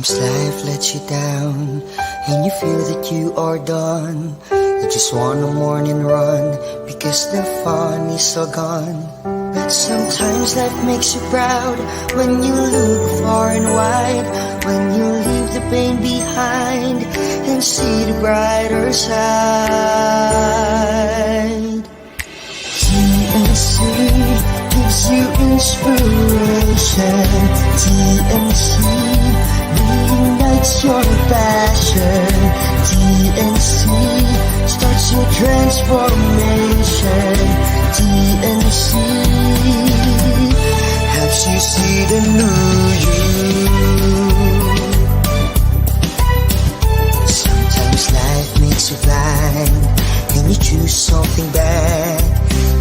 Sometimes life lets you down and you feel that you are done. You just want a morning run because the fun is all gone. But sometimes life makes you proud when you look far and wide, when you leave the pain behind and see the brighter side. TNC gives you inspiration. TNC reignites your passion. TNC starts your transformation. TNC helps you see the new you. Sometimes life makes you blind and you choose something bad.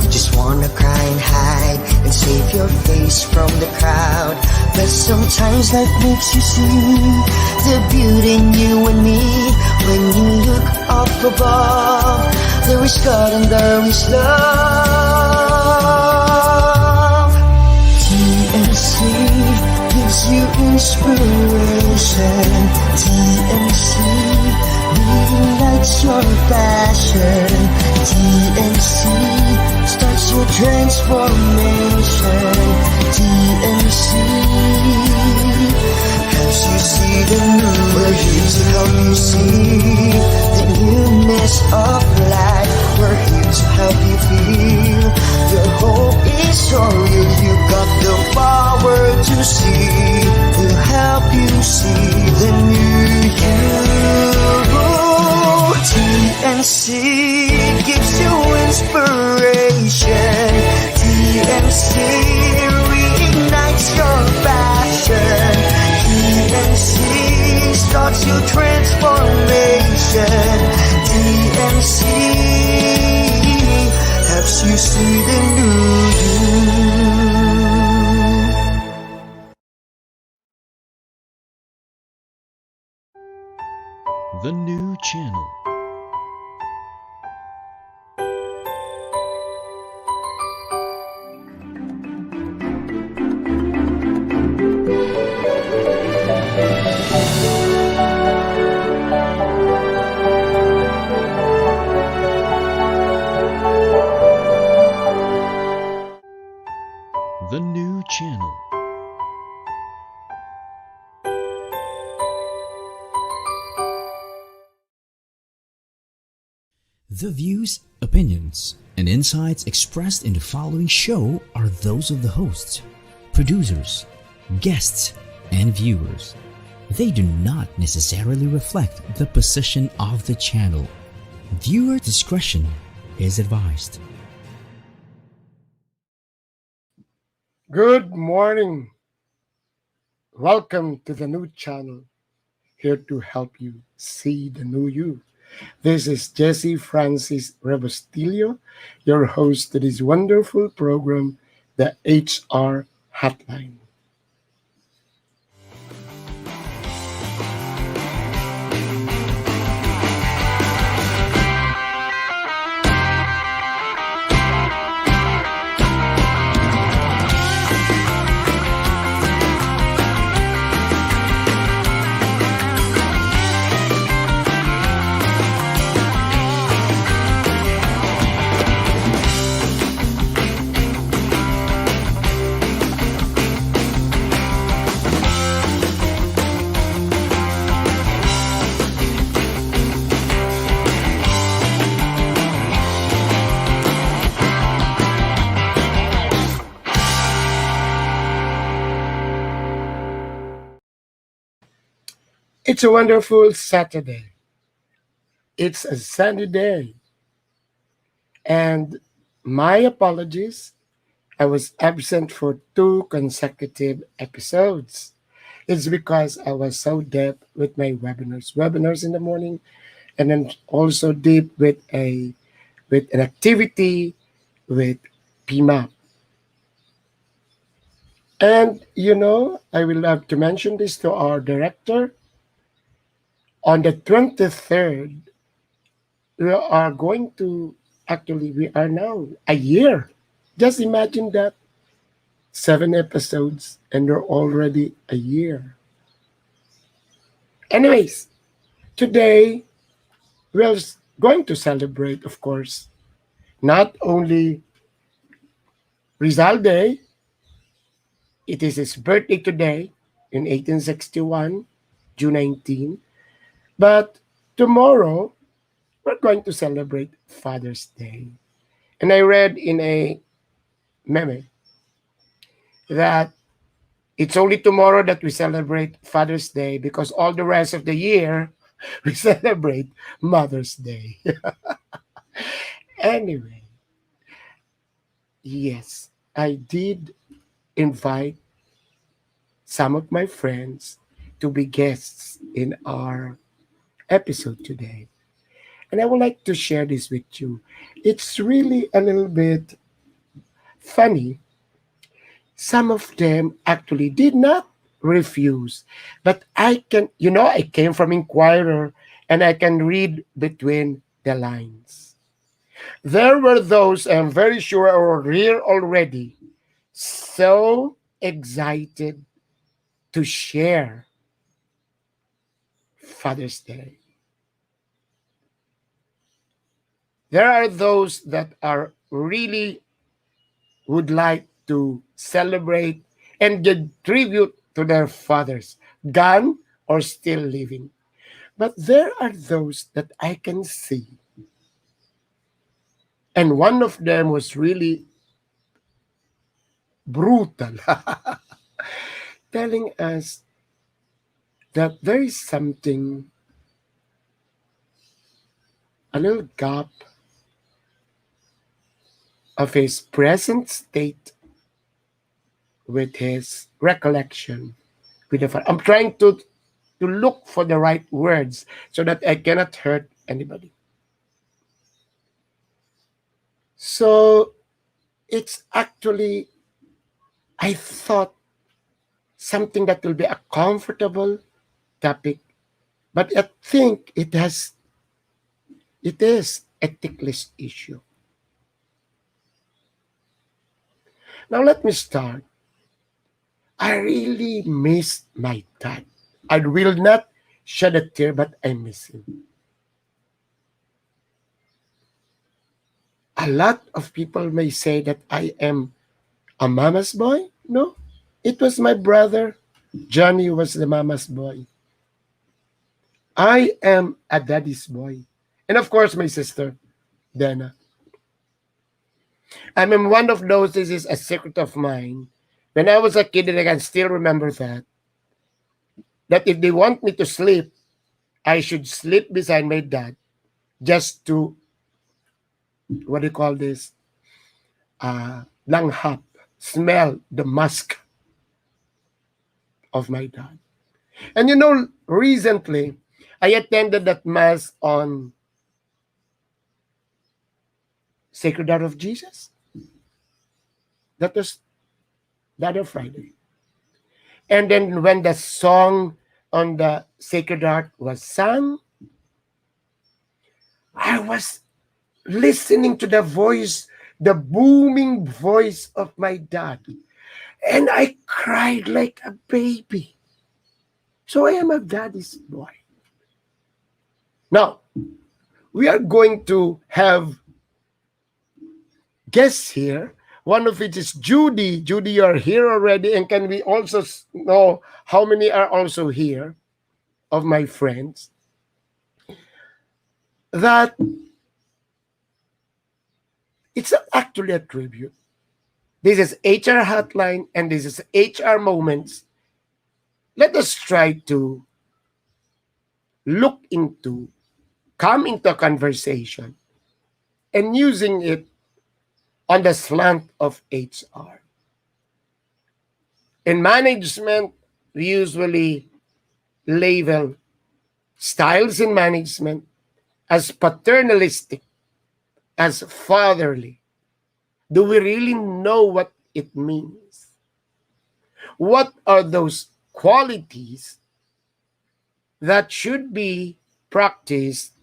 You just wanna cry and hide and save your face from the crowd. But sometimes life makes you see the beauty in you and me. When you look up above, there is God and there is love. TNC gives you inspiration. TNC reignites your passion. TNC starts your transformation. TNC helps you see the new. We're here to help you see the newness of life. We're here to help you feel your hope is so real. You got the power to see. We'll help you see the new you. TNC gives you inspiration. TNC reignites your passion. TNC starts your transformation. TNC helps you see the new you. The new channel. The new channel. The views, opinions, and insights expressed in the following show are those of the hosts, producers, guests, and viewers. They do not necessarily reflect the position of the channel. Viewer discretion is advised. Good morning. Welcome to the new channel, here to help you see the new you. This is Jesse Francis Rebustillo, your host to this wonderful program, the HR Hotline. It's a wonderful Saturday. It's a sunny day. And my apologies, I was absent for 2 consecutive episodes. It's because I was so deep with my webinars in the morning, and then also deep with an activity with PMAP. And I will have to mention this to our director. On the 23rd, we are going to, actually, we are now a year. Just imagine that. 7 episodes, and they're already a year. Anyways, today we're going to celebrate, of course, not only Rizal Day, it is his birthday today in 1861, June 19, but tomorrow we're going to celebrate Father's Day. And I read in a meme that it's only tomorrow that we celebrate Father's Day because all the rest of the year we celebrate Mother's Day. Anyway, yes, I did invite some of my friends to be guests in our episode today. And I would like to share this with you. It's really a little bit funny. Some of them actually did not refuse, but I can, I came from Inquirer and I can read between the lines. There were those, I'm very sure, are here already, so excited to share Father's Day. There are those that are really would like to celebrate and give tribute to their fathers, gone or still living. But there are those that I can see. And one of them was really brutal, telling us that there is something, a little gap of his present state with his recollection with the father. I'm trying to look for the right words so that I cannot hurt anybody. So it's actually, I thought, something that will be a comfortable topic, but I think it is a ticklish issue. Now let me start. I really miss my dad. I will not shed a tear, but I miss him. A lot of people may say that I am a mama's boy. No, it was my brother. Johnny was the mama's boy. I am a daddy's boy. And of course, my sister, Dana. I mean, one of those, this is a secret of mine. When I was a kid, and I can still remember that if they want me to sleep, I should sleep beside my dad just to, what do you call this? Langhap, smell the musk of my dad. And recently, I attended that mass on Sacred Heart of Jesus. That was the other Friday. And then when the song on the Sacred Heart was sung, I was listening to the voice, the booming voice of my dad. And I cried like a baby. So I am a daddy's boy. Now, we are going to have guests here. One of it is Judy. Judy, you are here already. And can we also know how many are also here of my friends? That it's actually a tribute. This is HR Hotline and this is HR Moments. Let us try to look into, come into a conversation and using it on the slant of HR. In management, we usually label styles in management as paternalistic, as fatherly. Do we really know what it means? What are those qualities that should be practiced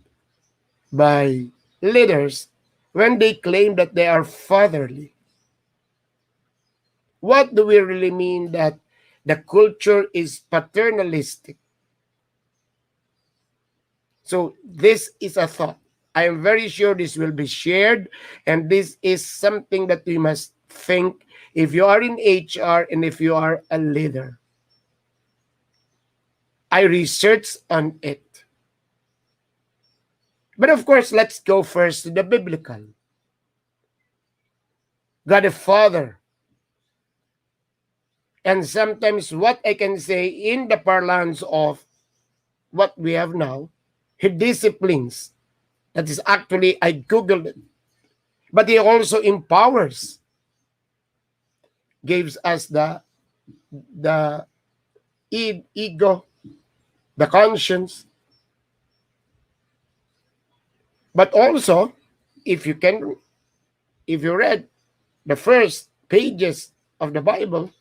by leaders when they claim that they are fatherly? What do we really mean that the culture is paternalistic? So this is a thought. I am very sure this will be shared, and this is something that we must think if you are in HR and if you are a leader. I researched on it. But of course, let's go first to the biblical. God the Father. And sometimes what I can say in the parlance of what we have now, He disciplines. That is actually, I Googled it. But He also empowers, gives us the ego, the conscience. But also, if you can, if you read the first pages of the Bible,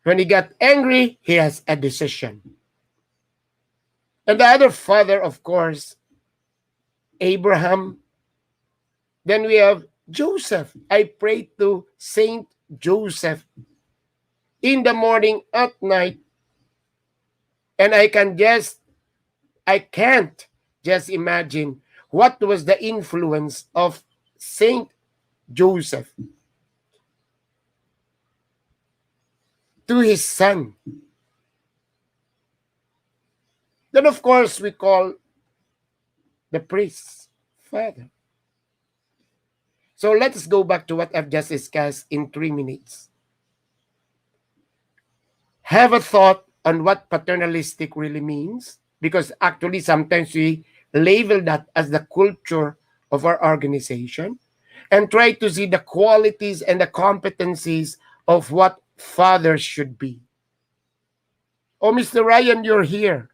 when he got angry, he has a decision. And the other father, of course, Abraham. Then we have Joseph. I pray to Saint Joseph in the morning, at night, and I can't just imagine what was the influence of Saint Joseph to his son. Then, of course, we call the priest's father. So let's go back to what I've just discussed in 3 minutes. Have a thought on what paternalistic really means, because actually sometimes we label that as the culture of our organization, and try to see the qualities and the competencies of what fathers should be. Oh, Mr. Ryan, you're here.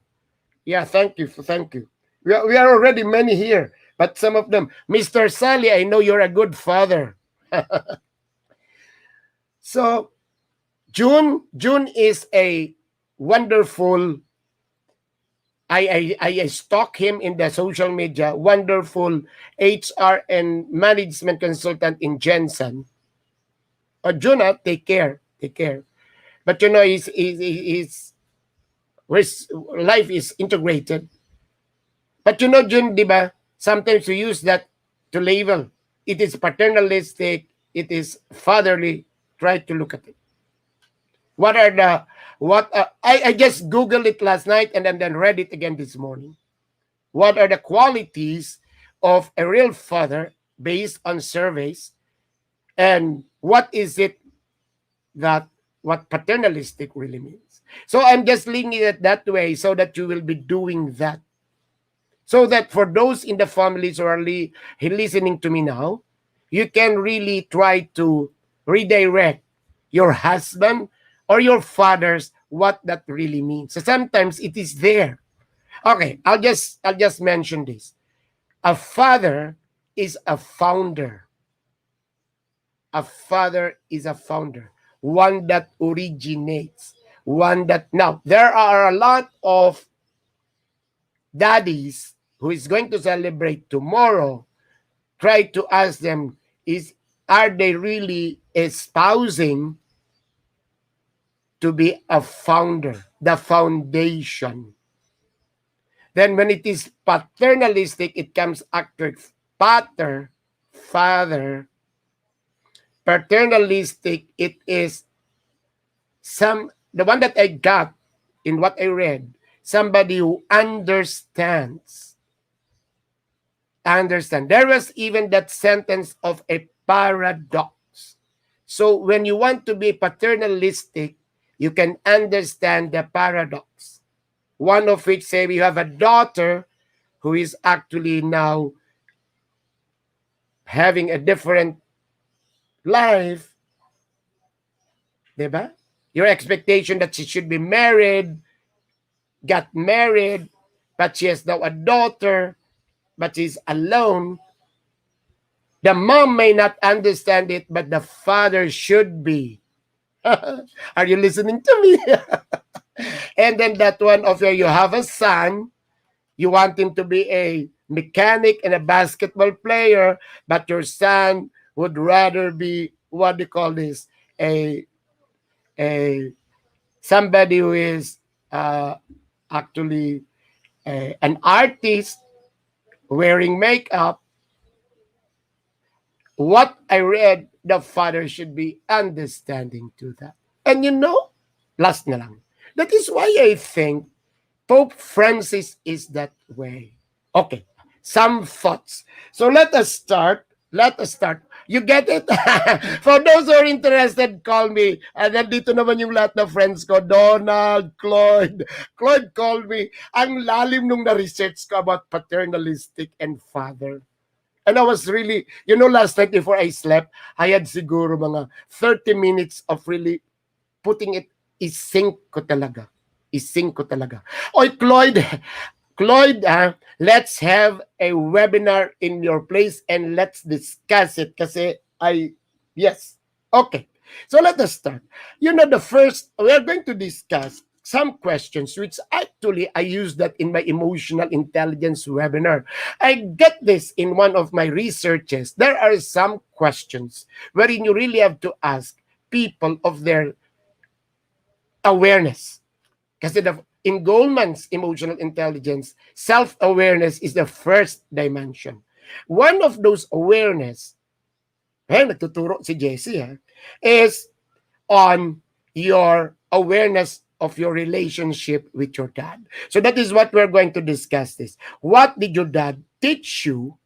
Yeah, thank you. Thank you. We are already many here, but some of them. Mr. Sally, I know you're a good father. So, June is a wonderful. I stalk him in the social media. Wonderful HR and management consultant in Jensen. Oh, June, take care, take care. But you know, his life is integrated. But you know, June, diba? Sometimes we use that to label. It is paternalistic. It is fatherly. Try to look at it. What are the what? I just Googled it last night and then read it again this morning. What are the qualities of a real father based on surveys, and what is it that what paternalistic really means? So I'm just linking it that way so that you will be doing that. So that for those in the families who are listening to me now, you can really try to redirect your husband or your fathers what that really means. So sometimes it is there. Okay, I'll just mention this. A father is a founder. A father is a founder, one that originates, one that now there are a lot of daddies who is going to celebrate tomorrow. Try to ask them, are they really espousing to be a founder, the foundation? Then when it is paternalistic, it comes after pater, father. Paternalistic, it is the one that I got in what I read, somebody who understands. There was even that sentence of a paradox. So when you want to be paternalistic, you can understand the paradox. One of which, say, you have a daughter who is actually now having a different life. Diba? Your expectation that she should be married, got married, but she has now a daughter, but she's alone. The mom may not understand it, but the father should be. Are you listening to me? And then that one of you have a son, you want him to be a mechanic and a basketball player, but your son would rather be, what do you call this, a somebody who is actually an artist wearing makeup, what I read, the father should be understanding to that. And last na lang. That is why I think Pope Francis is that way. Okay, some thoughts. So let us start. Let us start. You get it? For those who are interested, call me. And nandito naman yung lahat ng friends ko. Donald, Cloyd. Cloyd called me. Ang lalim nung na-research ko about paternalistic and father. And I was really, last night before I slept, I had siguro mga 30 minutes of really putting it, isync ko talaga. Isync ko talaga. Oy, Cloyd, let's have a webinar in your place and let's discuss it kasi yes. Okay. So let us start. The first, we are going to discuss some questions which actually I use that in my emotional intelligence webinar. I get this in one of my researches. There are some questions wherein you really have to ask people of their awareness. Kasi in Goldman's emotional intelligence, self-awareness is the first dimension. One of those awareness, nagtuturo si Jessie, is on your awareness of your relationship with your dad. So that is what we're going to discuss this. What did your dad teach you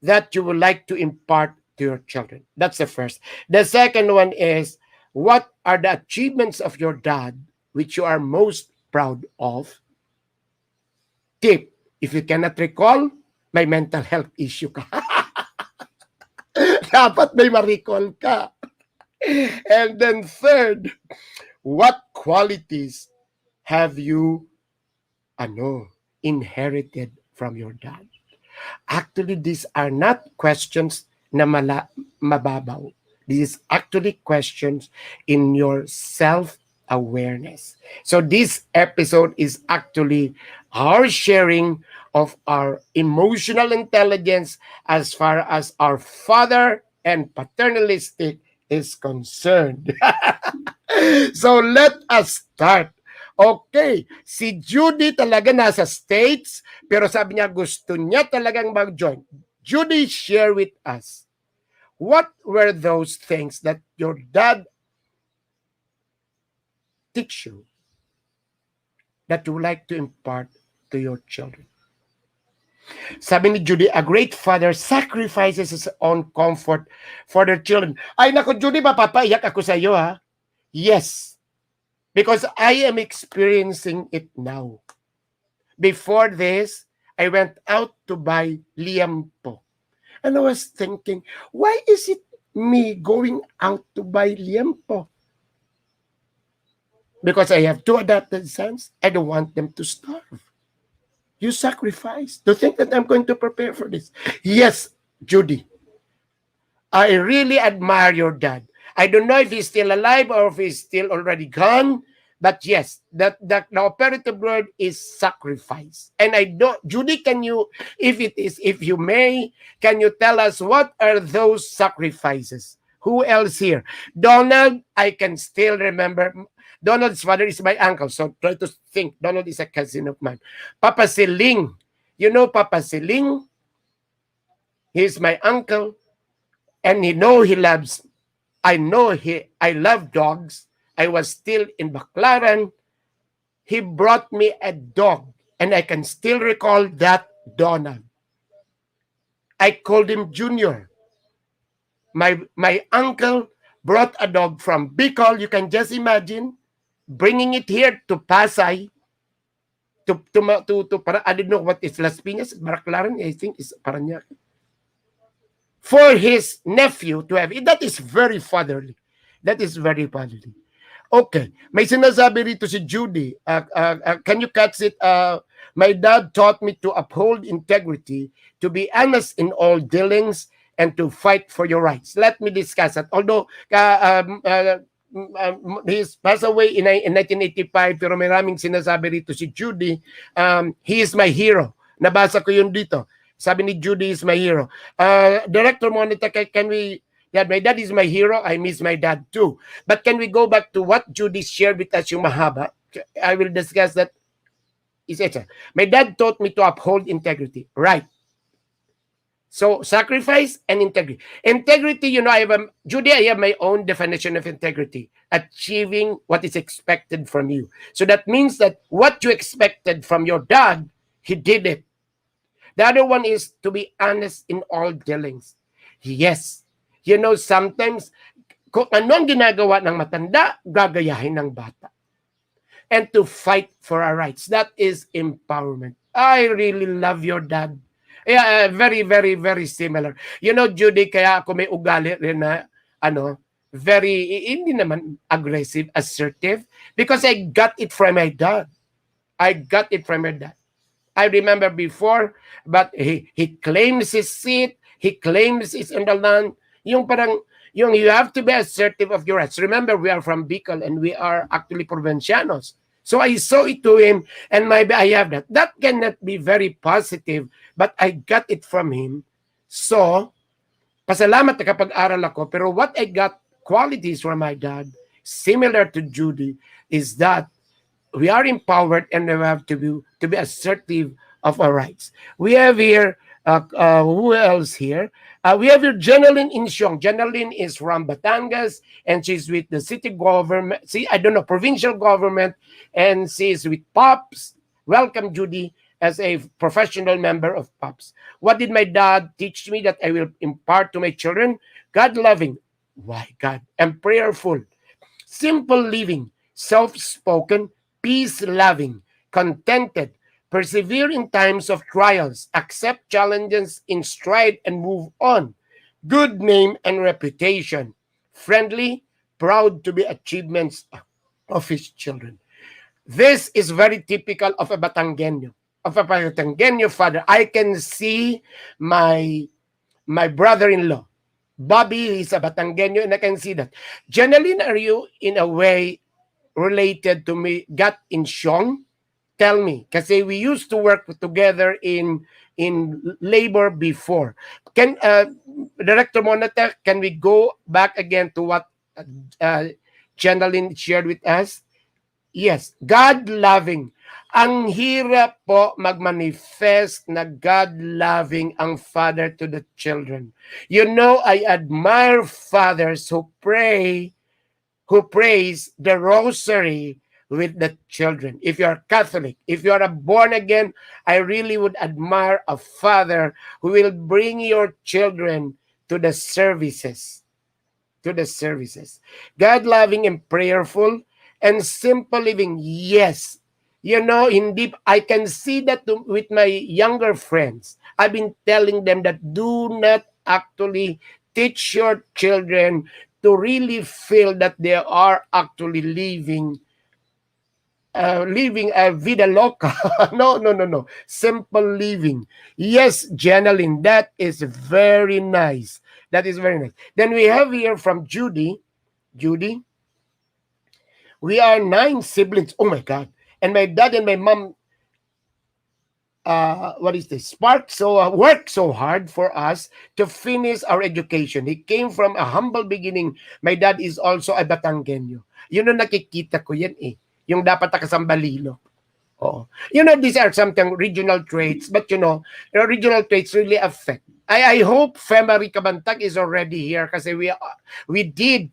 that you would like to impart to your children? That's the first. The second one is, what are the achievements of your dad which you are most proud of? Tip, if you cannot recall, may mental health issue ka. Dapat may ma-recall ka. And then third, what qualities have you inherited from your dad? Actually, these are not questions na mababaw. These actually questions in your self-awareness. So this episode is actually our sharing of our emotional intelligence as far as our father and paternalistic is concerned. So let us start. Okay, si Judy talaga nasa States, pero sabi niya gusto niya talagang mag-join. Judy, share with us, what were those things that your dad teach you that you like to impart to your children? Sabi ni Judy, a great father sacrifices his own comfort for their children. Ay nako Judy, mapapaiyak ako sa iyo ha. Yes, because I am experiencing it now. Before this, I went out to buy liampo. And I was thinking, why is it me going out to buy liampo? Because I have two adopted sons. I don't want them to starve. You sacrifice to think that I'm going to prepare for this. Yes, Judy, I really admire your dad. I don't know if he's still alive or if he's still already gone. But yes, the operative word is sacrifice. And I don't, Judy, can you, if you may, can you tell us what are those sacrifices? Who else here? Donald, I can still remember. Donald's father is my uncle. So try to think. Donald is a cousin of mine. Papa Siling. You know Papa Siling? He's my uncle. And I love dogs. I was still in Baclaran. He brought me a dog. And I can still recall that Donald. I called him Junior. My uncle brought a dog from Bicol. You can just imagine bringing it here to Pasay. I don't know what is Las Piñas. Baclaran, I think, is Parañaque. For his nephew to have it. That is very fatherly. That is very fatherly. Okay. May sinasabi rito si Judy. Can you catch it? My dad taught me to uphold integrity, to be honest in all dealings, and to fight for your rights. Let me discuss that. Although he's passed away in 1985, pero may raming sinasabi rito si Judy. He is my hero. Nabasa ko yun dito. Sabi ni Judy is my hero. Director Monica, can we... Yeah, my dad is my hero. I miss my dad too. But can we go back to what Judy shared with us, yung mahaba? I will discuss that is it. My dad taught me to uphold integrity. Right. So sacrifice and integrity. Integrity, Judy, I have my own definition of integrity. Achieving what is expected from you. So that means that what you expected from your dad, he did it. The other one is to be honest in all dealings. Yes. Sometimes, kung ano ang ginagawa ng matanda, gagayahin ng bata. And to fight for our rights. That is empowerment. I really love your dad. Yeah, very, very, very similar. Judy, kaya ako may ugali rin na, very, hindi naman aggressive, assertive, because I got it from my dad. I got it from my dad. I remember before, but he claims his seat, he claims he's in the land. Yung parang, you have to be assertive of your rights. Remember, we are from Bicol and we are actually provincianos. So I saw it to him and maybe I have that. That cannot be very positive, but I got it from him. So, pasalamat na kapag-aral ako, pero what I got qualities from my dad, similar to Judy, is that we are empowered and we have to be assertive of our rights. We have here, who else here? We have here Jeneline Insyong. Jeneline is from Batangas and she's with the city government, provincial government, and she's with POPs. Welcome, Judy, as a professional member of POPs. What did my dad teach me that I will impart to my children? God-loving. Why God? And prayerful. Simple living. Self-spoken. Peace-loving. Contented. Persevere in times of trials. Accept challenges in stride and move on. Good name and reputation. Friendly. Proud to be achievements of his children. This is very typical of a Batangueño. Of a Batangueño father. I can see my brother-in-law. Bobby is a Batangueño and I can see that. Jeneline, are you in a way related to me, got in Siong? Tell me, kasi we used to work together in labor before. Can Director Monata, can we go back again to what Jeneline shared with us? Yes, God-loving. Ang hirap po magmanifest na God-loving ang father to the children. I admire fathers who praise the rosary with the children. If you are Catholic, if you are a born again, I really would admire a father who will bring your children to the services. God-loving and prayerful and simple living. Yes. I can see that with my younger friends. I've been telling them that do not actually teach your children to really feel that they are actually living a vida loca. No. Simple living. Yes, Jeneline, that is very nice. That is very nice. Then we have here from Judy. Judy, we are 9 siblings. Oh my God. And my dad and my mom, worked so hard for us to finish our education. He came from a humble beginning. My dad is also a Batangueño. Nakikita ko yan eh. Yung dapat nakasambalilo. Oh. These are something regional traits, but regional traits really affect. I hope Femari Kabantag is already here kasi we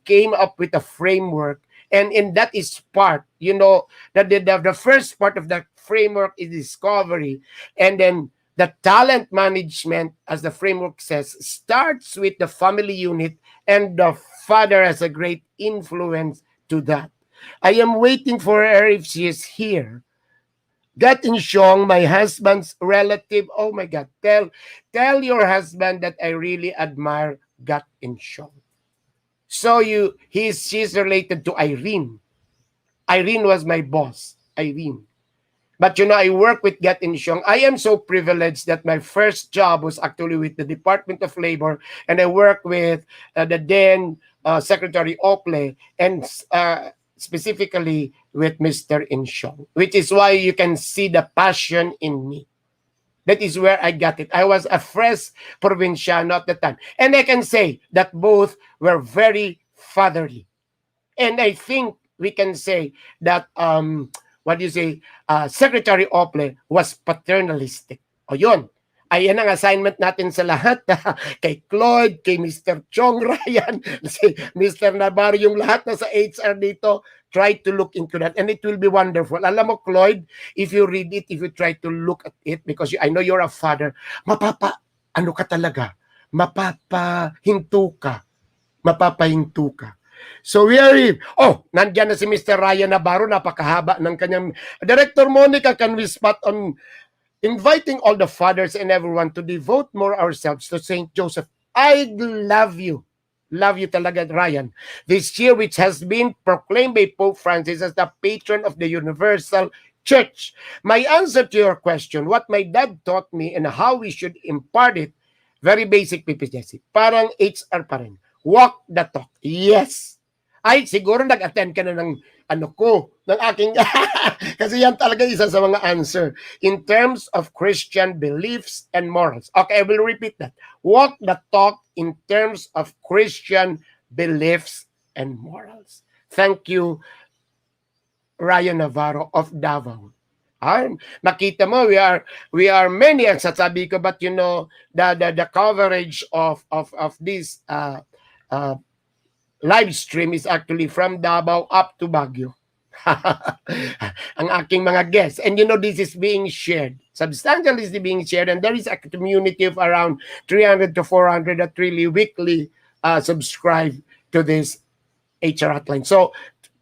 came up with a framework, and that is part, that the first part of the framework is discovery, and then the talent management, as the framework says, starts with the family unit, and the father has a great influence to that. I am waiting for her if she is here. Gat in Siong, my husband's relative. Oh my God. Tell your husband that I really admire Gat in Siong. So she's related to Irene. Irene was my boss. Irene. But I work with Gat in Siong. I am so privileged that my first job was actually with the Department of Labor, and I work with the then Secretary Ople, and specifically with Mr. Insyong, which is why you can see the passion in me. That is where I got it. I was a fresh provinciano at the time. And I can say that both were very fatherly. And I think we can say that what do you say, Secretary Ople was paternalistic. O yun, ayan ang assignment natin sa lahat. Kay Claude, kay Mr. Chong Ryan, si Mr. Navarro, yung lahat na sa HR dito, try to look into that and it will be wonderful. Alam mo, Claude, if you read it, if you try to look at it, because I know you're a father, ano ka talaga, mapapahinto ka. So we are here. Oh, nandiyan na si Mr. Ryan Navarro, napakahaba ng kanyang. Director Monica, can we spot on inviting all the fathers and everyone to devote more ourselves to Saint Joseph? I love you. Love you talaga, Ryan. This year, which has been proclaimed by Pope Francis as the patron of the Universal Church. My answer to your question, what my dad taught me and how we should impart it, very basic, Pipi Jesse. Parang HR pa rin. Walk the talk. Yes. Ay, siguro nag-attend ka na ng ng aking, kasi yan talaga isa sa mga answer. In terms of Christian beliefs and morals. Okay, I will repeat that. Walk the talk in terms of Christian beliefs and morals. Thank you, Ryan Navarro of Davao. Nakita mo, we are many ang sasabi ko, but you know, the coverage of this live stream is actually from Davao up to Baguio. Ang aking mga guests. And you know, this is being shared. Substantially is being shared. And there is a community of around 300 to 400 that really weekly subscribe to this HR Hotline. So,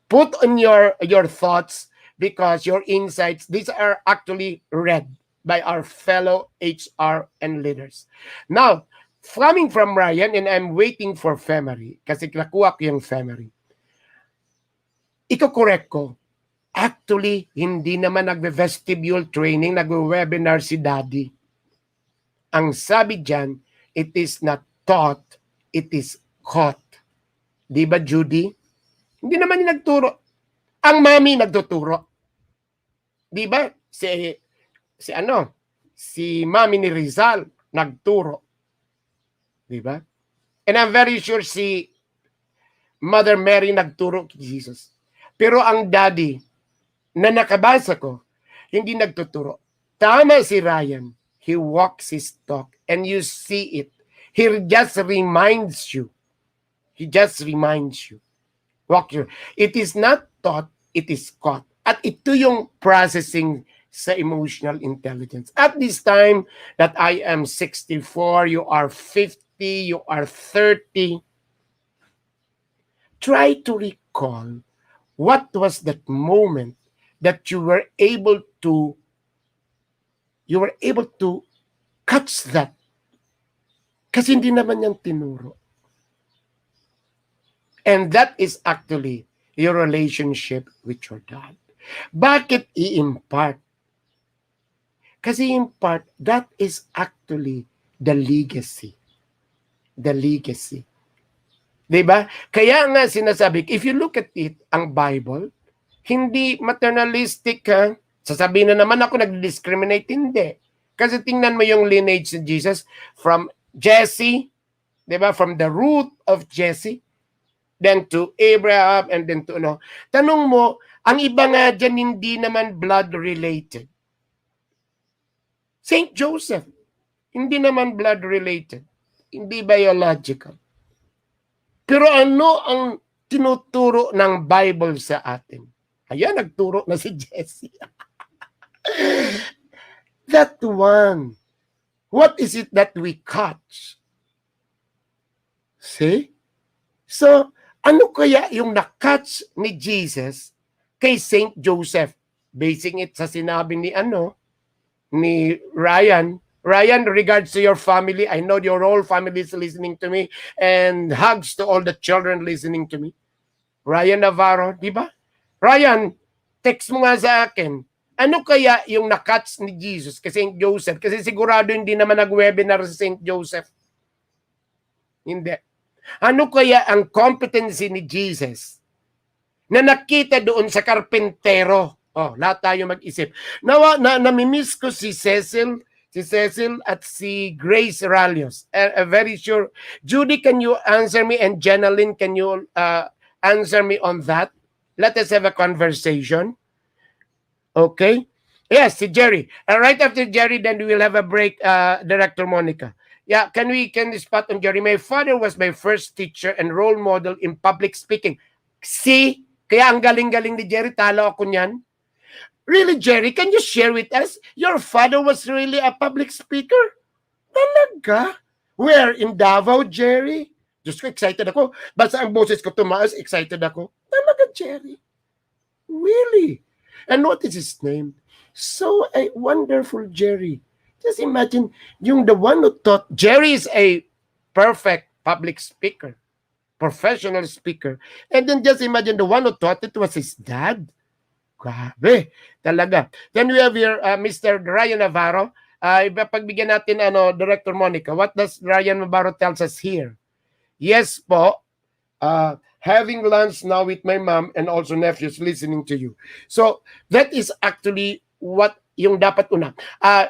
put on your thoughts, because your insights, these are actually read by our fellow HR and leaders. Now, coming from Ryan, and I'm waiting for Femery, kasi nakuha ko yung Femery. Iko-correct ko, actually, hindi naman nagve-vestibule training, nagwe-webinar si Daddy. Ang sabi dyan, it is not taught, it is caught. Di ba, Judy? Hindi naman yung nagturo. Ang mami nagtuturo. Di ba? Si mami ni Rizal nagturo. Di ba? And I'm very sure si Mother Mary nagturo kay Jesus. Pero ang daddy na nakabasa ko, hindi nagtuturo. Tama si Ryan. He walks his talk and you see it. He just reminds you. He just reminds you. It is not taught, it is caught. At ito yung processing sa emotional intelligence. At this time that I am 64, you are 50, you are 30, try to recall what was that moment that you were able to catch that. Kasi hindi naman yan tinuro. And that is actually your relationship with your dad. Bakit i-impart? Kasi impart, that is actually the legacy. The legacy. Diba? Kaya nga sinasabi, if you look at it, ang Bible, hindi maternalistic ha. Sasabihin na naman ako nag-discriminate, hindi. Kasi tingnan mo yung lineage ni Jesus from Jesse, diba? From the root of Jesse, then to Abraham, and then to Tanong mo, ang iba nga dyan hindi naman blood-related. Saint Joseph, hindi naman blood-related. Hindi biological. Pero ano ang tinuturo ng Bible sa atin? Ayan, nagturo na si Jesse. That one. What is it that we catch? See? So, ano kaya yung na-catch ni Jesus kay Saint Joseph? Basing it sa sinabi ni ni Ryan. Ryan, regards to your family. I know your whole family is listening to me. And hugs to all the children listening to me. Ryan Navarro, di ba? Ryan, text mo nga sa akin. Ano kaya yung na-catch ni Jesus kay Saint Joseph? Kasi sigurado hindi naman nag-webinar si Saint Joseph. Hindi. Ano kaya ang competency ni Jesus na nakita doon sa karpentero? Lahat tayo mag-isip. Namimiss ko si Cecil at si Grace Ralios. Very sure. Judy, can you answer me? And Jenalyn, can you answer me on that? Let us have a conversation. Okay? Yes, si Jerry. And right after Jerry, then we will have a break, Director Monica. Yeah, can we spot on Jerry? My father was my first teacher and role model in public speaking. See? Kaya ang galing-galing ni Jerry, talo ako niyan. Really, Jerry, can you share with us? Your father was really a public speaker? Talaga? Where? In Davao, Jerry? Diyos ko, excited ako. Basta ang boses ko tumaas, excited ako. Talaga, Jerry? Really? And what is his name? So a wonderful Jerry. Just imagine, yung the one who taught, Jerry is a perfect public speaker, professional speaker. And then just imagine the one who taught it was his dad. Grabe, talaga. Then we have here Mr. Ryan Navarro. Pagbigyan natin Director Monica. What does Ryan Navarro tells us here? Yes po, having lunch now with my mom and also nephews listening to you. So that is actually what yung dapat una.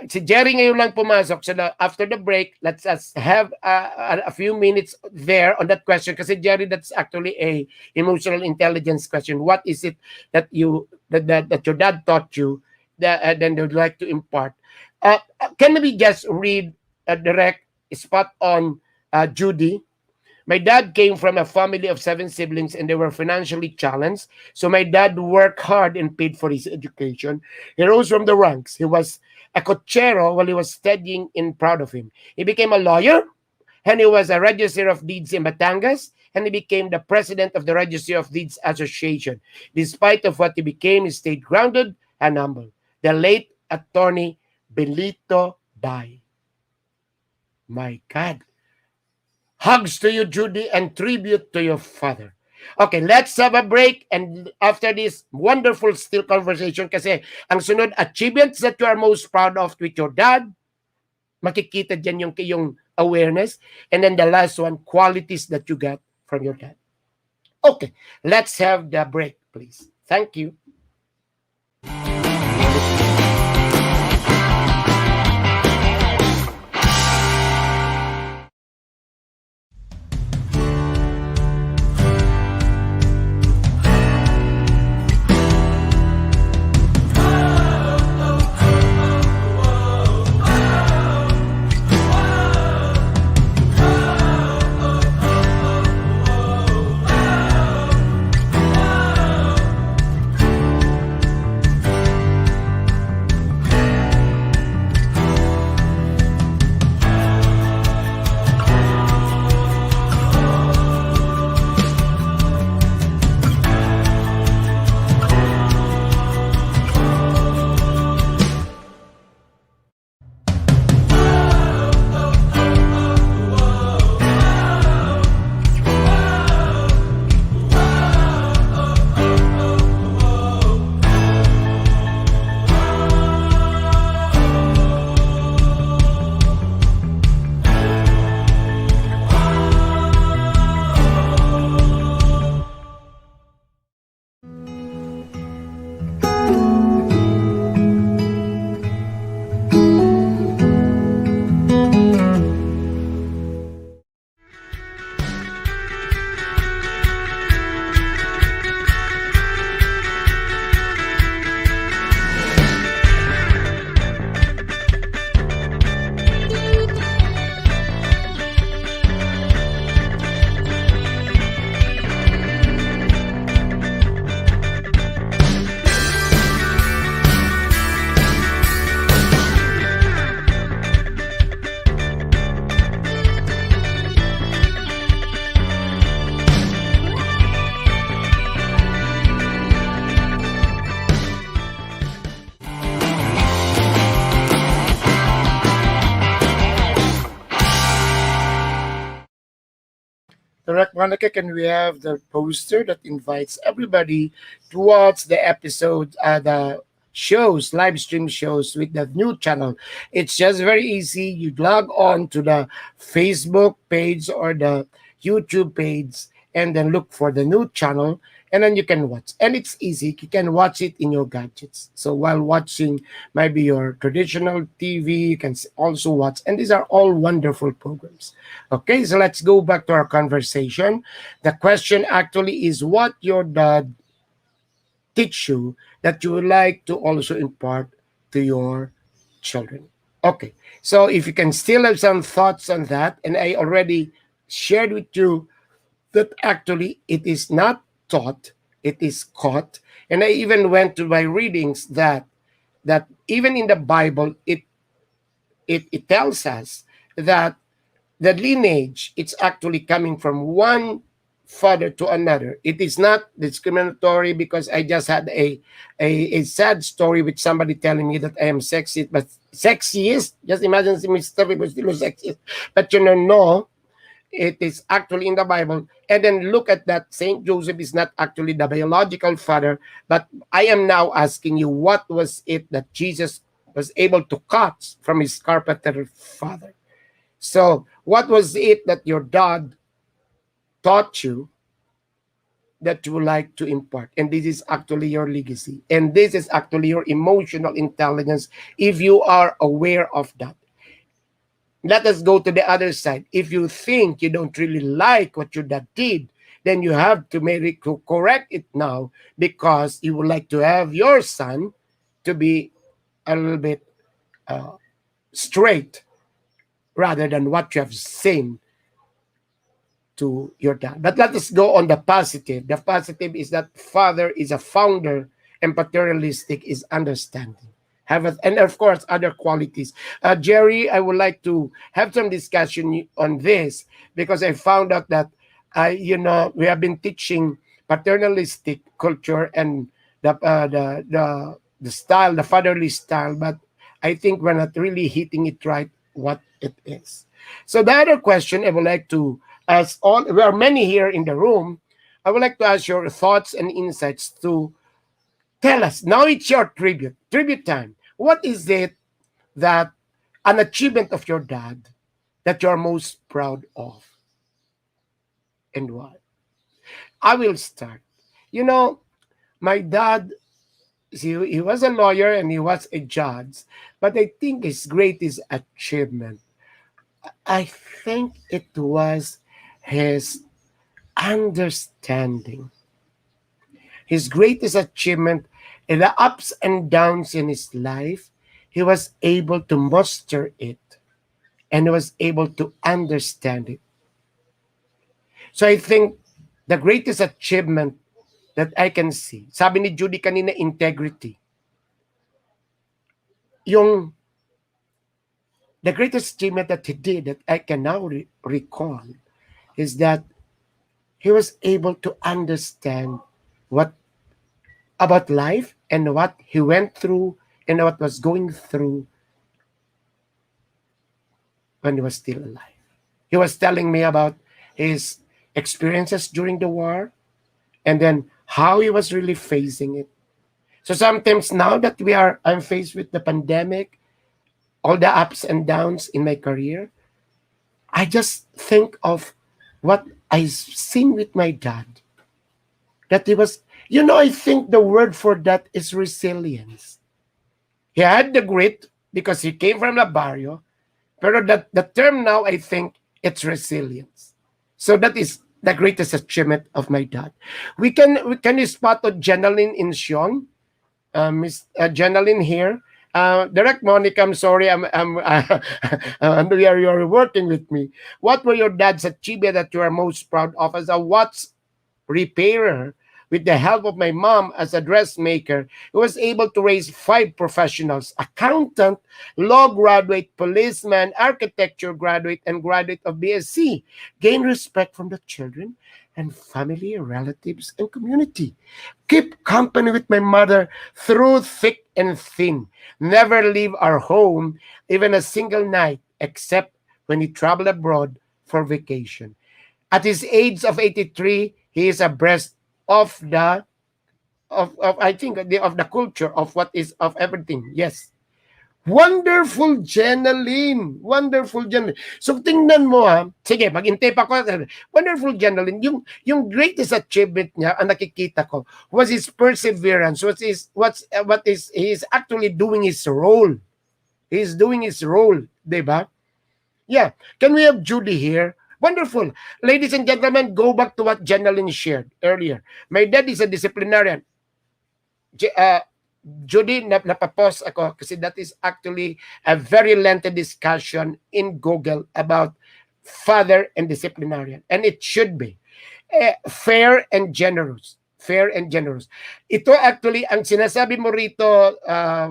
Si Jerry ngayon lang pumasok. So after the break, let's us have a few minutes there on that question. Kasi Jerry, that's actually a emotional intelligence question. What is it that that your dad taught you that then they would like to impart? Can we just read a direct spot on Judy? My dad came from a family of 7 siblings and they were financially challenged. So my dad worked hard and paid for his education. He rose from the ranks. He was a cochero while he was studying and proud of him. He became a lawyer and he was a register of deeds in Batangas and he became the president of the Registry of Deeds Association. Despite of what he became, he stayed grounded and humble. The late attorney Benito Bay. My God. Hugs to you, Judy, and tribute to your father. Okay, let's have a break. And after this wonderful still conversation, kasi ang sunod, achievements that you are most proud of with your dad, makikita dyan yung awareness. And then the last one, qualities that you got from your dad. Okay, let's have the break, please. Thank you. Direct Monica, can we have the poster that invites everybody to watch the episode, the shows, live stream shows with the new channel? It's just very easy. You log on to the Facebook page or the YouTube page and then look for the new channel and then you can watch. And it's easy. You can watch it in your gadgets. So while watching maybe your traditional TV, you can also watch. And these are all wonderful programs. Okay, so let's go back to our conversation. The question actually is what your dad teach you that you would like to also impart to your children? Okay, so if you can still have some thoughts on that, and I already shared with you that actually it is not taught, it is caught. And I even went to my readings that even in the Bible, it tells us that the lineage, it's actually coming from one father to another. It is not discriminatory, because I just had a sad story with somebody telling me that I am sexist, but sexiest. Just imagine si Mr. Rebustillo sexist. But no, it is actually in the Bible. And then look at that. Saint Joseph is not actually the biological father, but I am now asking you, what was it that Jesus was able to cut from his carpenter father? So, what was it that your dad taught you that you would like to impart? And this is actually your legacy. And this is actually your emotional intelligence, if you are aware of that. Let us go to the other side. If you think you don't really like what your dad did, then you have to maybe correct it now, because you would like to have your son to be a little bit uh, straight, rather than what you have seen to your dad. But let us go on the positive. The positive is that father is a founder, and paternalistic is understanding. And of course other qualities. Jerry, I would like to have some discussion on this, because I found out that we have been teaching paternalistic culture and the style, the fatherly style, but I think we're not really hitting it right what it is. So the other question I would like to ask, all we are many here in the room, I would like to ask your thoughts and insights to tell us. Now it's your tribute time. What is it that an achievement of your dad that you're most proud of, and why? I will start. You know, my dad, he was a lawyer and he was a judge, but I think his greatest achievement, I think it was his understanding. His greatest achievement in the ups and downs in his life, he was able to muster it, and he was able to understand it. So I think the greatest achievement that I can see, sabi ni Judy kanina, integrity. Yung the greatest achievement that he did that I can now recall is that he was able to understand what about life and what he went through and what was going through when he was still alive. He was telling me about his experiences during the war, and then how he was really facing it. So sometimes now that I'm faced with the pandemic, all the ups and downs in my career, I just think of what I've seen with my dad. That he was, I think the word for that is resilience. He had the grit because he came from the barrio, pero the term now, I think, it's resilience. So that is the greatest achievement of my dad. We can spot on Jenaline in Sion. Miss Jenaline here. Direct Monica, I'm sorry, you're working with me. What were your dad's achievement that you are most proud of as a watch repairer? With the help of my mom as a dressmaker, he was able to raise 5 professionals: accountant, law graduate, policeman, architecture graduate, and graduate of BSc. Gain respect from the children and family, relatives, and community. Keep company with my mother through thick and thin. Never leave our home, even a single night, except when he traveled abroad for vacation. At his age of 83, he is abreast of the of I think of the culture of what is of everything. Yes. Wonderful Jenaline. Wonderful Jenaline. So tingnan mo ha. Sige, mag-intay pa ko. Wonderful Jenaline. Yung greatest achievement niya, ang nakikita ko, was his perseverance. What is he is actually doing his role. He's doing his role, 'di ba? Yeah. Can we have Judy here? Wonderful. Ladies and gentlemen, go back to what Jenaline shared earlier. My dad is a disciplinarian. Judy, napapost ako kasi that is actually a very lengthy discussion in Google about father and disciplinarian. And it should be fair and generous. Fair and generous. Ito actually, ang sinasabi mo rito,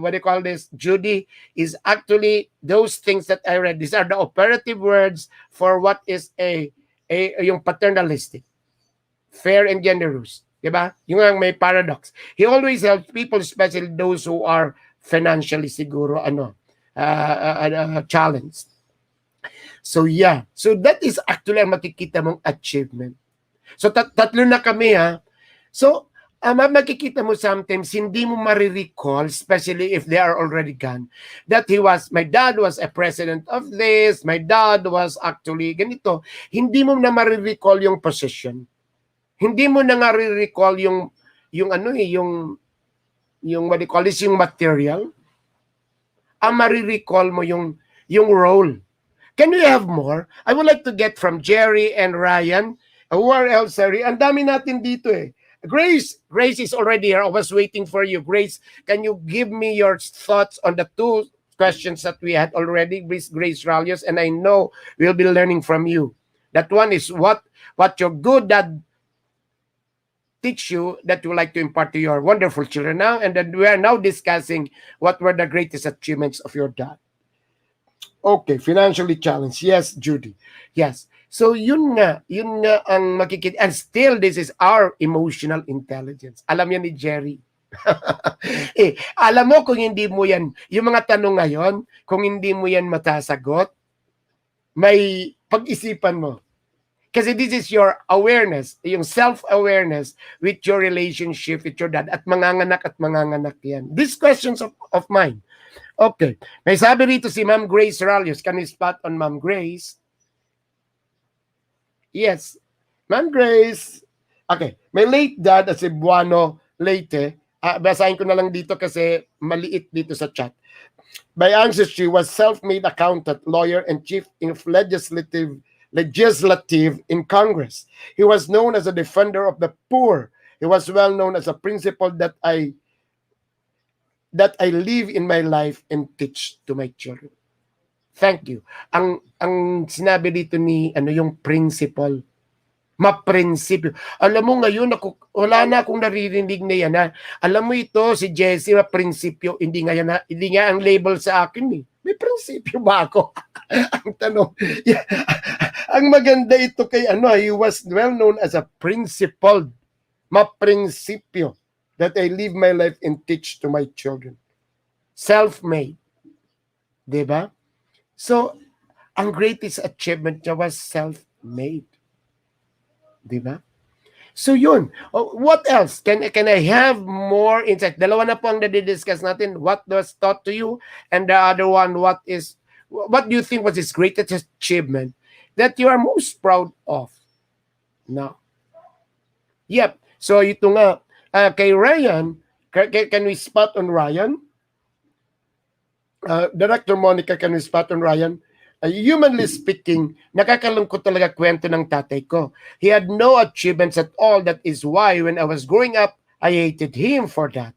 what do you call this, Judy, is actually those things that I read. These are the operative words for what is yung paternalistic. Fair and generous. Diba? Yung ang may paradox. He always helps people, especially those who are financially siguro challenged. So yeah. So that is actually ang makikita mong achievement. So tatlo na kami ha. So makikita mo sometimes hindi mo marirecall, especially if they are already gone, that my dad was a president of this, my dad was actually ganito. Hindi mo na marirecall yung position. Hindi mo na nga recall yung what do you call this, yung material. Ang marirecall mo yung role. Can we have more? I would like to get from Jerry and Ryan. Who are else, Harry? Ang dami natin dito eh. Grace is already here. I was waiting for you. Grace, can you give me your thoughts on the two questions that we had already? Grace Ralios, and I know we'll be learning from you. That one is what your good dad teach you that you like to impart to your wonderful children now, and then we are now discussing what were the greatest achievements of your dad. Okay, financially challenged. Yes, Judy. Yes. So yun nga ang makikita. And still, this is our emotional intelligence. Alam yan ni Jerry. Alam mo kung hindi mo yan, yung mga tanong ngayon, kung hindi mo yan matasagot, may pag-isipan mo. Kasi this is your awareness, yung self-awareness with your relationship with your dad, at manganganak yan. These questions of mine. Okay. May sabi rito si Ma'am Grace Ralios. Can you spot on Ma'am Grace? Yes. Ma'am Grace. Okay. May late dad at si Buano Leyte. Basahin ko na lang dito kasi maliit dito sa chat. By ancestry, was self-made accountant, lawyer, and chief of legislative in Congress. He was known as a defender of the poor. He was well known as a principle that I live in my life and teach to my children. Thank you. Ang sinabi dito ni yung principle, maprinsipyo. Alam mo ngayon wala na akong naririnig na yan. Alam mo ito si Jessie, maprinsipyo, hindi nga ang label sa akin eh. May prinsipyo ba ako? Ang tanong. Yeah. Ang maganda ito kay he was well known as a principled, maprinsipyo, that I live my life and teach to my children. Self-made. Diba? So, ang greatest achievement niya was self-made. Diba? So yun. What else? Can I have more insight? Dalawa na po ang nadidiscuss natin. What was taught to you? And the other one, what do you think was his greatest achievement that you are most proud of now? Yep. So ito nga, kay Ryan, can we spot on Ryan? Director Monica, can we spot on Ryan? Humanly speaking, nakakalungkot talaga kwento ng tatay ko. He had no achievements at all. That is why when I was growing up, I hated him for that.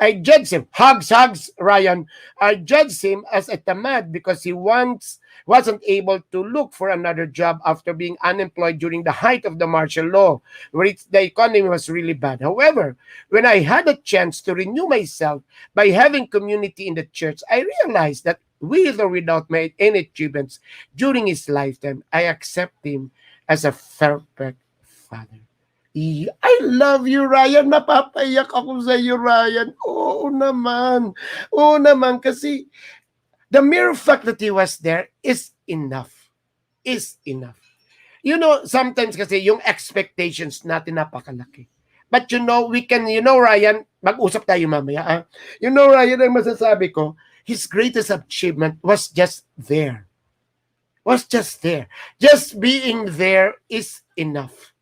I judged him. Hugs, Ryan. I judged him as a tamad because he wasn't able to look for another job after being unemployed during the height of the martial law, where the economy was really bad. However, when I had a chance to renew myself by having community in the church, I realized that with or without any achievements during his lifetime, I accept him as a perfect father. I love you, Ryan. Napapayak ako sa iyo, Ryan. Oo naman. Kasi the mere fact that he was there is enough. You know, sometimes kasi yung expectations natin napakalaki. But Ryan, mag-usap tayo mamaya. Ryan, ang masasabi ko, his greatest achievement was just there. Just being there is enough.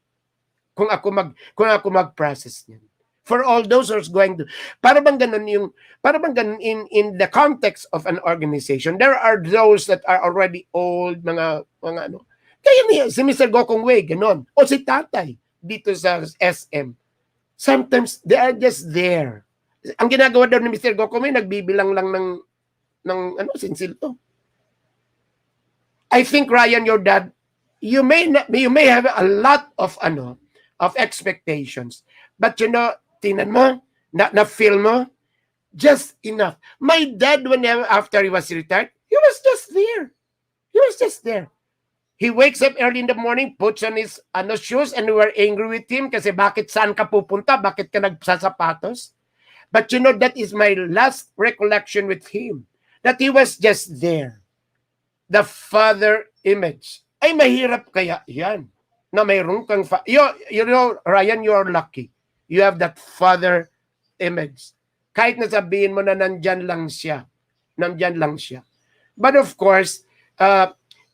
Kung ako mag-process niyan. For all those who's going to, para bang ganun in the context of an organization, there are those that are already old, mga ano. Kaya niya, si Mr. Gokong Wei, ganun. O si tatay, dito sa SM. Sometimes they are just there. Ang ginagawa daw ni Mr. Gokome, nagbibilang lang ng sinsilto. I think, Ryan, your dad, you may have a lot of expectations. But tingnan mo, na-feel mo, just enough. My dad, whenever after he was retired, he was just there. He was just there. He wakes up early in the morning, puts on his shoes, and we were angry with him kasi bakit saan ka pupunta? Bakit ka nagsasapatos? But that is my last recollection with him. That he was just there. The father image. Ay, mahirap kaya yan. Na mayroon kang Ryan, you're lucky. You have that father image. Kahit na sabihin mo na nandyan lang siya. Nandyan lang siya. But of course,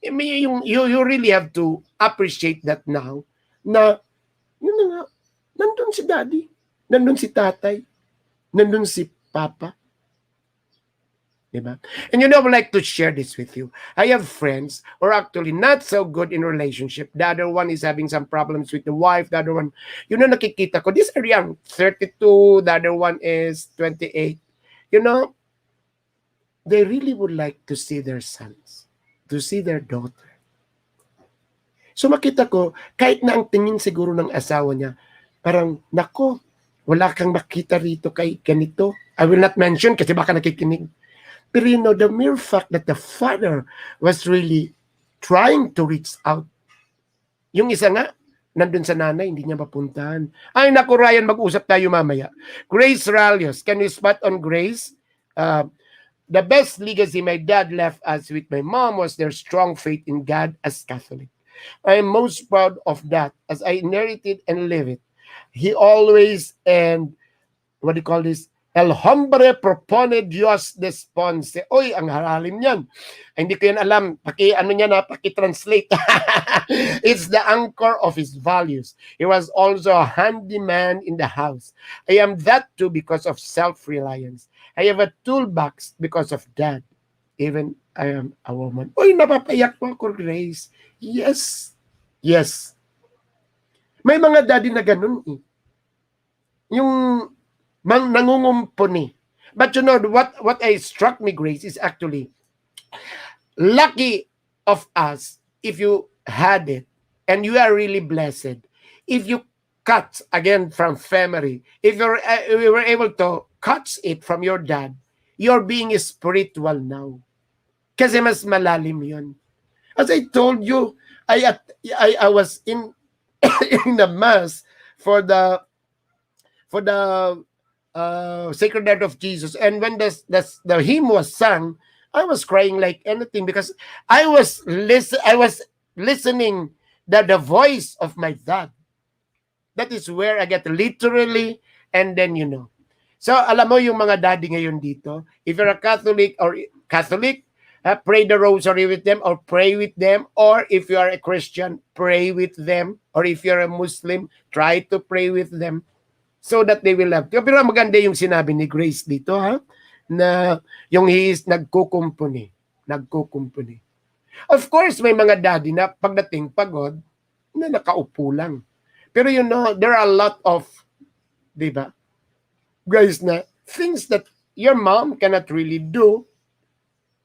you really have to appreciate that now na nandun si daddy, nandun si tatay, nandun si papa. Diba? And I would like to share this with you. I have friends who are actually not so good in relationship. The other one is having some problems with the wife. The other one, nakikita ko, these are young, 32. The other one is 28. They really would like to see their sons, to see their daughter. So makita ko, kahit na ang tingin siguro ng asawa niya, parang, nako, wala kang makita rito kay ganito. I will not mention kasi baka nakikinig. Pero the mere fact that the father was really trying to reach out. Yung isa nga, nandun sa nanay, hindi niya mapuntahan. Ay, naku, Ryan, mag-usap tayo mamaya. Grace Ralios, can you spot on Grace? The best legacy my dad left us with my mom was their strong faith in God as Catholic. I am most proud of that as I inherited and live it. He always, and what do you call this? El hombre propone, Dios responde. Oy, ang halalim niyan. Hindi ko yan alam. Paki-translate. It's the anchor of his values. He was also a handyman in the house. I am that too because of self-reliance. I have a toolbox because of that. Even I am a woman. Uy, napapayak po ako, Grace. Yes. Yes. May mga daddy na ganun eh. Yung nangungumpuni. But what I struck me, Grace, is actually lucky of us if you had it and you are really blessed. If you cut again from family, if you were able to cut it from your dad, you're being spiritual now. Kasi mas malalim yun. As I told you, I was in in the mass for the Sacred Heart of Jesus, and when the hymn was sung, I was crying like anything because I was listening the voice of my dad. That is where I get literally, and then So alam mo yung mga daddy ngayon dito, if you're a Catholic, pray the rosary with them or pray with them, or if you are a Christian, pray with them, or if you're a Muslim, try to pray with them. So that they will have. Pero maganda yung sinabi ni Grace dito, na yung he is nagkukumpuni. Of course, may mga daddy na pagdating pagod, na nakaupo lang. Pero there are a lot of, di ba, guys, na things that your mom cannot really do.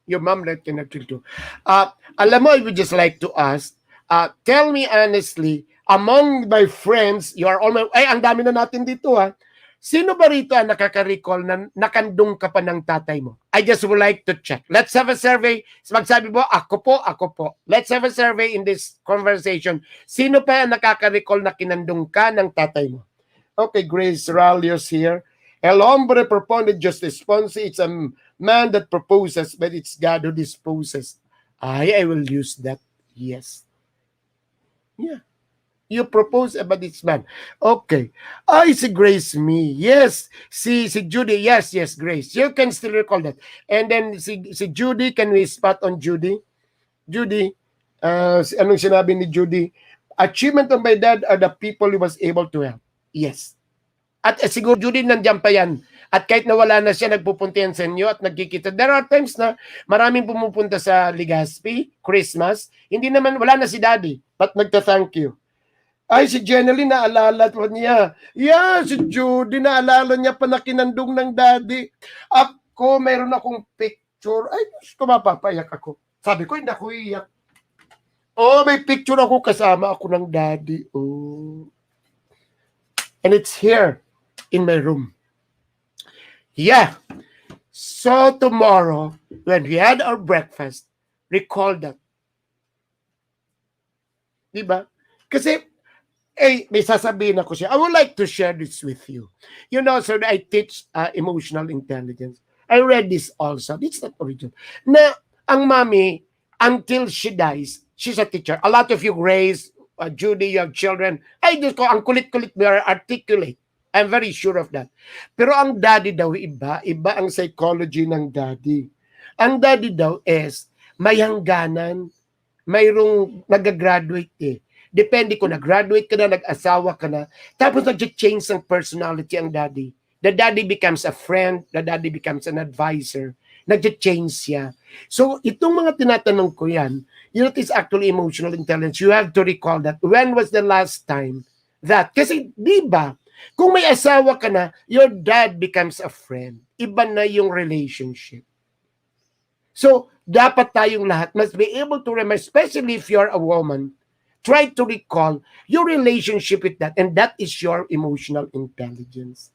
Alam mo, I would just like to ask, tell me honestly, among my friends, you are all ang dami na natin dito Sino ba rito ang nakaka-recall na nakandong ka pa ng tatay mo? I just would like to check. Let's have a survey. Magsabi mo, ako po. Let's have a survey in this conversation. Sino pa ang nakaka-recall na kinandong ka ng tatay mo? Okay, Grace Ralios here. El hombre propone, Dios responde. It's a man that proposes, but it's God who disposes. I will use that. Yes. Yeah. You propose about this man. Okay. Si Grace me. Yes. Si Judy. Yes, Grace. You can still recall that. And then si Judy, can we spot on Judy? Judy, anong sinabi ni Judy? Achievement of my dad are the people he was able to help. Yes. At siguro Judy, nandiyan pa yan. At kahit nawala na siya, nagpupunta yan sa inyo at nagkikita. There are times na maraming pumupunta sa Legazpi, Christmas. Hindi naman, wala na si daddy, but nagta-thank you. Ay, si Jenny naalala po niya. Yeah, si Judy, naalala niya pa na kinandong ng daddy. Ako, mayroon akong picture. Ay, gusto mapapayak ako. Sabi ko, hindi ako iyak. Oh, may picture ako kasama ako ng daddy. Oh. And it's here in my room. Yeah. So tomorrow, when we had our breakfast, recall that. Diba? Kasi, may sasabihin ako siya. I would like to share this with you. You know, so I teach emotional intelligence. I read this also. It's not original. Na ang mommy, until she dies, she's a teacher. A lot of you raise, Judy, you have children. Ay, Diyos ko, ang kulit-kulit mo are articulate. I'm very sure of that. Pero ang daddy daw, iba ang psychology ng daddy. Ang daddy daw is, may hangganan, mayroong nag-graduate eh. Depende kung nag-graduate ka na, nag-asawa ka na, tapos nag-change ng personality ang daddy. The daddy becomes a friend, the daddy becomes an advisor, nag-change siya. So, itong mga tinatanong ko yan, it is actually emotional intelligence. You have to recall that. When was the last time that? Kasi, di ba, kung may asawa ka na, your dad becomes a friend. Iba na yung relationship. So, dapat tayong lahat must be able to remember, especially if you're a woman, try to recall your relationship with that, and that is your emotional intelligence.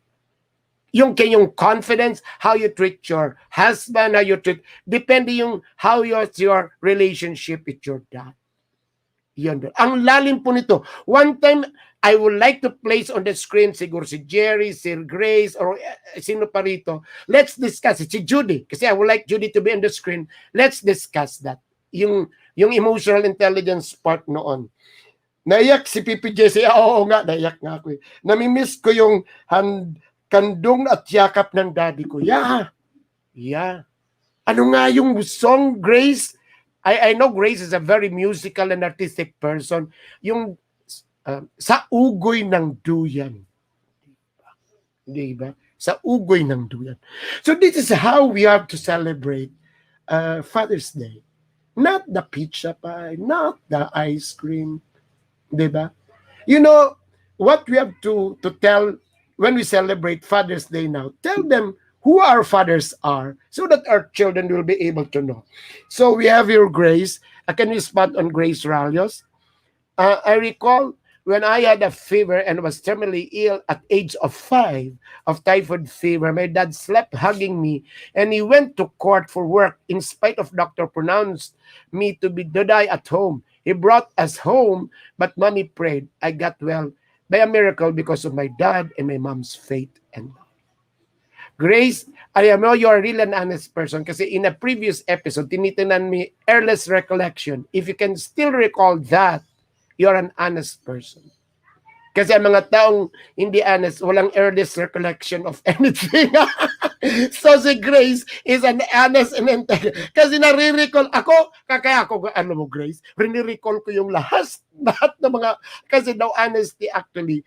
Yung kayong confidence, how you treat your husband, how you treat, depende yung how your relationship with your dad. Yun. Ang lalim po nito. One time, I would like to place on the screen siguro si Jerry, si Grace, or sino pa rito. Let's discuss it. Si Judy, kasi I would like Judy to be on the screen. Let's discuss that. Yung emotional intelligence part noon. Naiyak si Pipi Jesse. Oo nga, naiyak nga ako. Namimiss ko yung kandong at yakap ng daddy ko. Yeah. Ano nga yung song, Grace? I know Grace is a very musical and artistic person. Yung sa ugoy ng duyan. Diba? Sa ugoy ng duyan. So this is how we have to celebrate Father's Day. Not the pizza pie, not the ice cream. Diba? You know, what we have to tell when we celebrate Father's Day now, tell them who our fathers are so that our children will be able to know. So we have here Grace. Can you spot on Grace Ralios? I recall when I had a fever and was terminally ill at age of 5 of typhoid fever, my dad slept hugging me and he went to court for work in spite of doctor pronounced me to die at home. He brought us home, but mommy prayed. I got well by a miracle because of my dad and my mom's faith and love. Grace, I know you're really an honest person kasi in a previous episode, tinitingnan me earliest recollection. If you can still recall that, you're an honest person. Kasi ang mga taong hindi honest, walang earliest recollection of anything. So si Grace is an honest and integrity. Kasi nare-recall ako, kaya ako, ano mo Grace, rini-recall ko yung lahat ng mga, kasi daw honesty actually,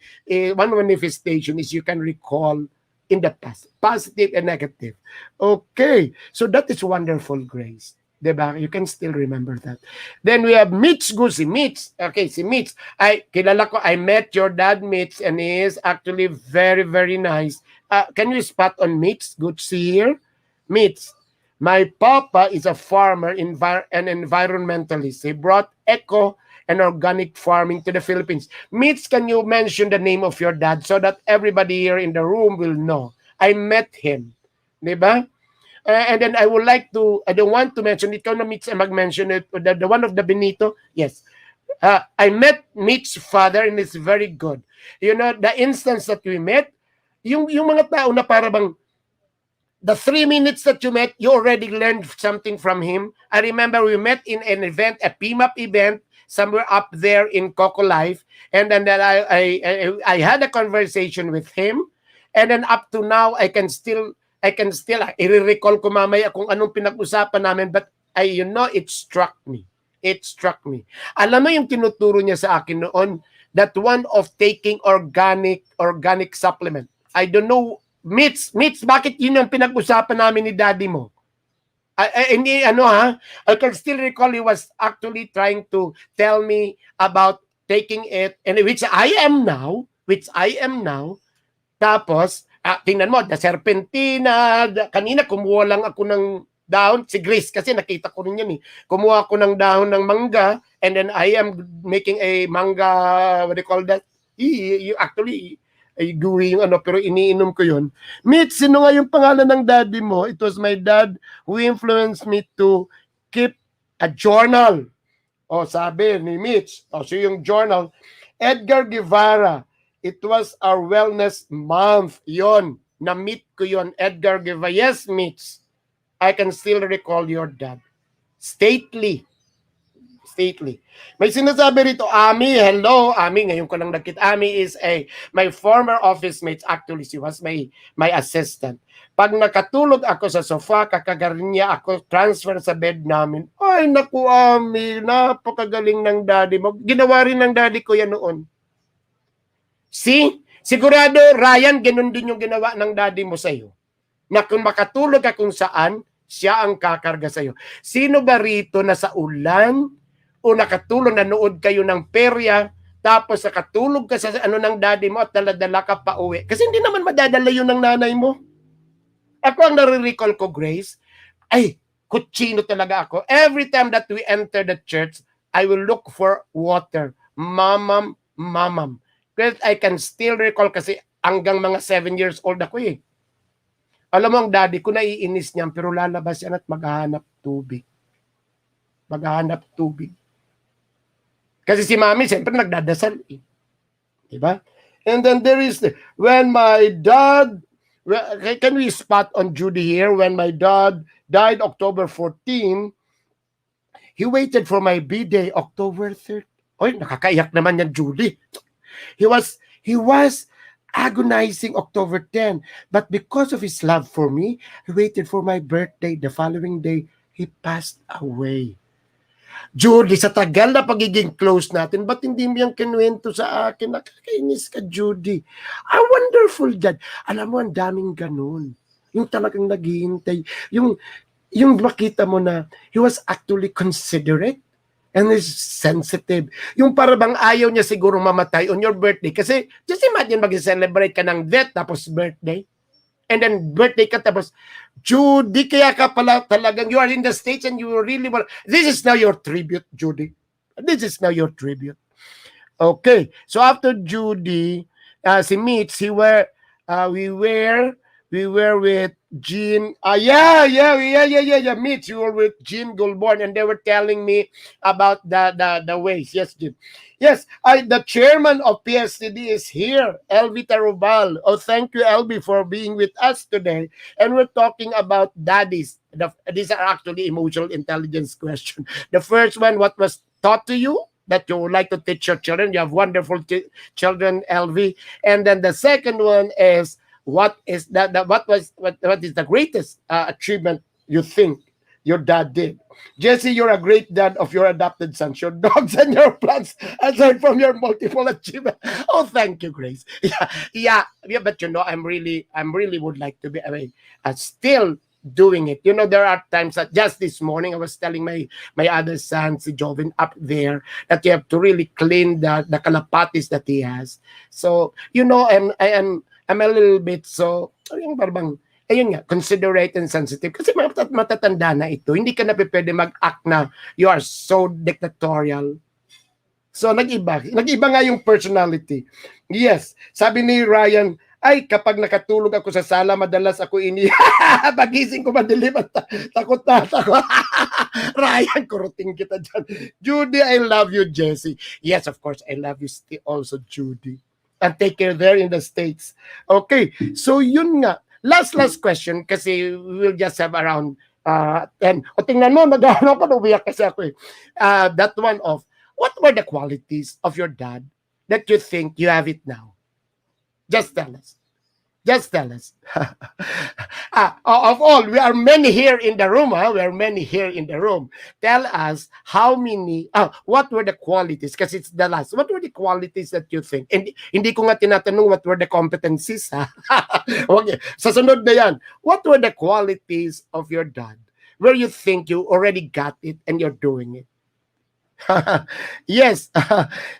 one manifestation is you can recall in the past, positive and negative. Okay, so that is wonderful, Grace. Diba? You can still remember that. Then we have Mitch Gusi. Mitch. Okay, si Mitch. Kilala ko, I met your dad, Mitch, and he is actually very, very nice. Can you spot on Mitch? Good to see here. Mitch. My papa is a farmer and environmentalist. He brought eco and organic farming to the Philippines. Mitch, can you mention the name of your dad so that everybody here in the room will know? I met him. Diba? And then I would like to, I don't want to mention, ikaw na Mitch mag-mention it, the one of the Benito, yes. I met Mitch's father and it's very good. You know, the instance that we met, yung mga tao na para bang, the 3 minutes that you met, you already learned something from him. I remember we met in an event, a PMAP event, somewhere up there in Coco Life, and then I had a conversation with him, and then up to now, I can still, i-recall ko mamaya kung anong pinag-usapan namin, but it struck me. It struck me. Alam mo yung tinuturo niya sa akin noon, that one of taking organic supplement. I don't know, Mitch, bakit yun yung pinag-usapan namin ni daddy mo? I can still recall he was actually trying to tell me about taking it, and which I am now, tapos, tingnan mo, the serpentina, kanina kumuha lang ako ng dahon, si Grace kasi nakita ko rin yan eh. Kumuha ako ng dahon ng mangga, and then I am making a manga, what do you call that? You actually, ay gooey yung ano, pero iniinom ko yun. Mitch, sino nga yung pangalan ng daddy mo? It was my dad who influenced me to keep a journal. O, sabi ni Mitch, so yung journal, Edgar Guevara, it was our wellness month. Yon, na-meet ko yon, Edgar Guevara. Yes, Mitch, I can still recall your dad. Stately. May sinasabi rito, Ami, hello. Ami, ngayon ko lang nakita. Ami is my former office mate. Actually, she was my assistant. Pag nakatulog ako sa sofa, kakagarin niya ako, transfer sa bed namin. Ay, naku, Ami, napakagaling ng daddy mo. Ginawa rin ng daddy ko yan noon. See? Sigurado, Ryan, ganun din yung ginawa ng daddy mo sa'yo. Na kung makatulog ka kung saan, siya ang kakarga sa'yo. Sino ba rito na sa ulan o nakatulog, nanood kayo ng perya, tapos nakatulog ka sa ano ng daddy mo at daladala ka pa uwi? Kasi hindi naman madadala yun ng nanay mo. Ako ang nare-recall ko, Grace, ay, kutsino talaga ako. Every time that we enter the church, I will look for water. Mamam. Because I can still recall kasi hanggang mga 7 years old ako eh. Alam mo, ang daddy ko naiinis niyan, pero lalabas yan at maghahanap tubig. Kasi si mami, siyempre nagdadasal eh. Diba? And then there is, when my dad, can we spot on Judy here? When my dad died October 14, he waited for my B-Day October 3rd. Oy, nakakaiyak naman yan, Judy. He was agonizing October 10, but because of his love for me, he waited for my birthday. The following day, he passed away. Judy, sa tagal na pagiging close natin, ba't hindi mo yung kinuwento sa akin? Nakakainis ka, Judy. A wonderful dad. Alam mo, ang daming ganun. Yung talagang naghihintay. Yung makita mo na he was actually considerate and is sensitive. Yung parang ayaw niya siguro mamatay on your birthday. Kasi just imagine mag-celebrate ka ng death tapos birthday. And then birthday ka tapos, Judy, kaya ka pala talagang you are in the States and you really want. This is now your tribute, Judy. This is now your tribute. Okay. So after Judy, si Mitch, we were with Jean. Mitch, you were with Jean Goulbourne, and they were telling me about the ways. Yes, Jean. Yes, the chairman of PSCD is here, Elvi Tarubal. Oh, thank you, Elvi, for being with us today. And we're talking about daddies. These are actually emotional intelligence questions. The first one, what was taught to you that you would like to teach your children? You have wonderful children, Elvi. And then the second one is, what is the greatest achievement you think your dad did? Jesse, you're a great dad of your adopted sons, your dogs, and your plants, aside from your multiple achievements. Oh, thank you, Grace. Yeah. But I'm really would like to be still doing it. There are times that just this morning I was telling my other son, si Joven, up there, that you have to really clean the kalapatis that he has. So I'm a little bit ayun nga, considerate and sensitive. Kasi matatanda na ito. Hindi ka na pwede mag-act na you are so dictatorial. So, nag-iba nga yung personality. Yes, sabi ni Ryan, ay, kapag nakatulog ako sa sala, madalas ako pagising ko madilim at takot na ako. Ryan, kuruting kita dyan. Judy, I love you, Jessie. Yes, of course, I love you also, Judy. And take care there in the States. Okay, so yun nga. Last question kasi we'll just have around 10. O tingnan mo, nag-ano ka, umiyak kasi ako eh. That one of, what were the qualities of your dad that you think you have it now? Just tell us. Of all, we are many here in the room. We are many here in the room. Tell us how many, what were the qualities? Kasi it's the last. What were the qualities that you think? And hindi ko nga tinatanong what were the competencies. Okay. Sa sunod na yan, what were the qualities of your dad where you think you already got it and you're doing it? Yes.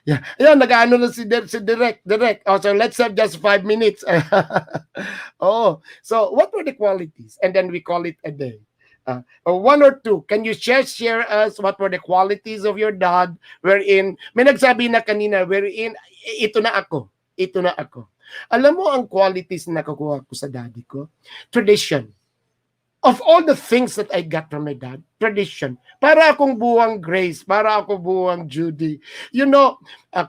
Yeah. Yan, nag-ano na si Direct. Oh, so let's have just 5 minutes. Oh, so what were the qualities? And then we call it a day. One or two. Can you share us what were the qualities of your dad wherein, may nagsabi na kanina, wherein, ito na ako. Ito na ako. Alam mo ang qualities na nakukuha ko sa daddy ko? Tradition. Of all the things that I got from my dad, tradition. Para akong buwang Grace, para ako buwang Judy. You know,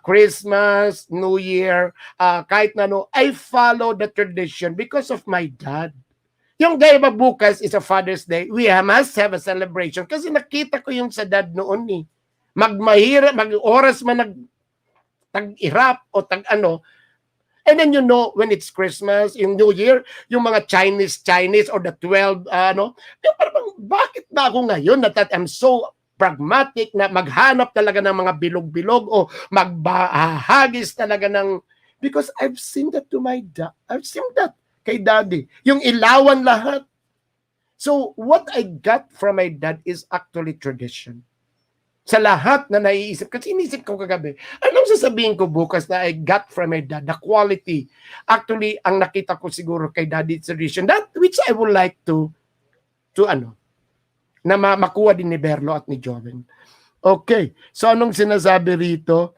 Christmas, New Year, kahit na no, I follow the tradition because of my dad. Yung day ba bukas is a Father's Day, we must have a celebration kasi nakita ko yung sa dad noon eh. Magmahirap, mag-oras man tag-irap o tag-ano, and then you know, when it's Christmas, yung New Year, yung mga Chinese or the 12, yung parang, bakit ba ako ngayon that I'm so pragmatic na maghanap talaga ng mga bilog-bilog o magbahagis talaga ng, because I've seen that to my dad. I've seen that kay daddy. Yung ilawan lahat. So, what I got from my dad is actually tradition. Sa lahat na naiisip, kasi inisip ko kagabi, anong sasabihin ko bukas na I got from my dad, the quality. Actually, ang nakita ko siguro kay daddy tradition, that which I would like to na makuha din ni Berlo at ni Joven. Okay, so anong sinasabi rito?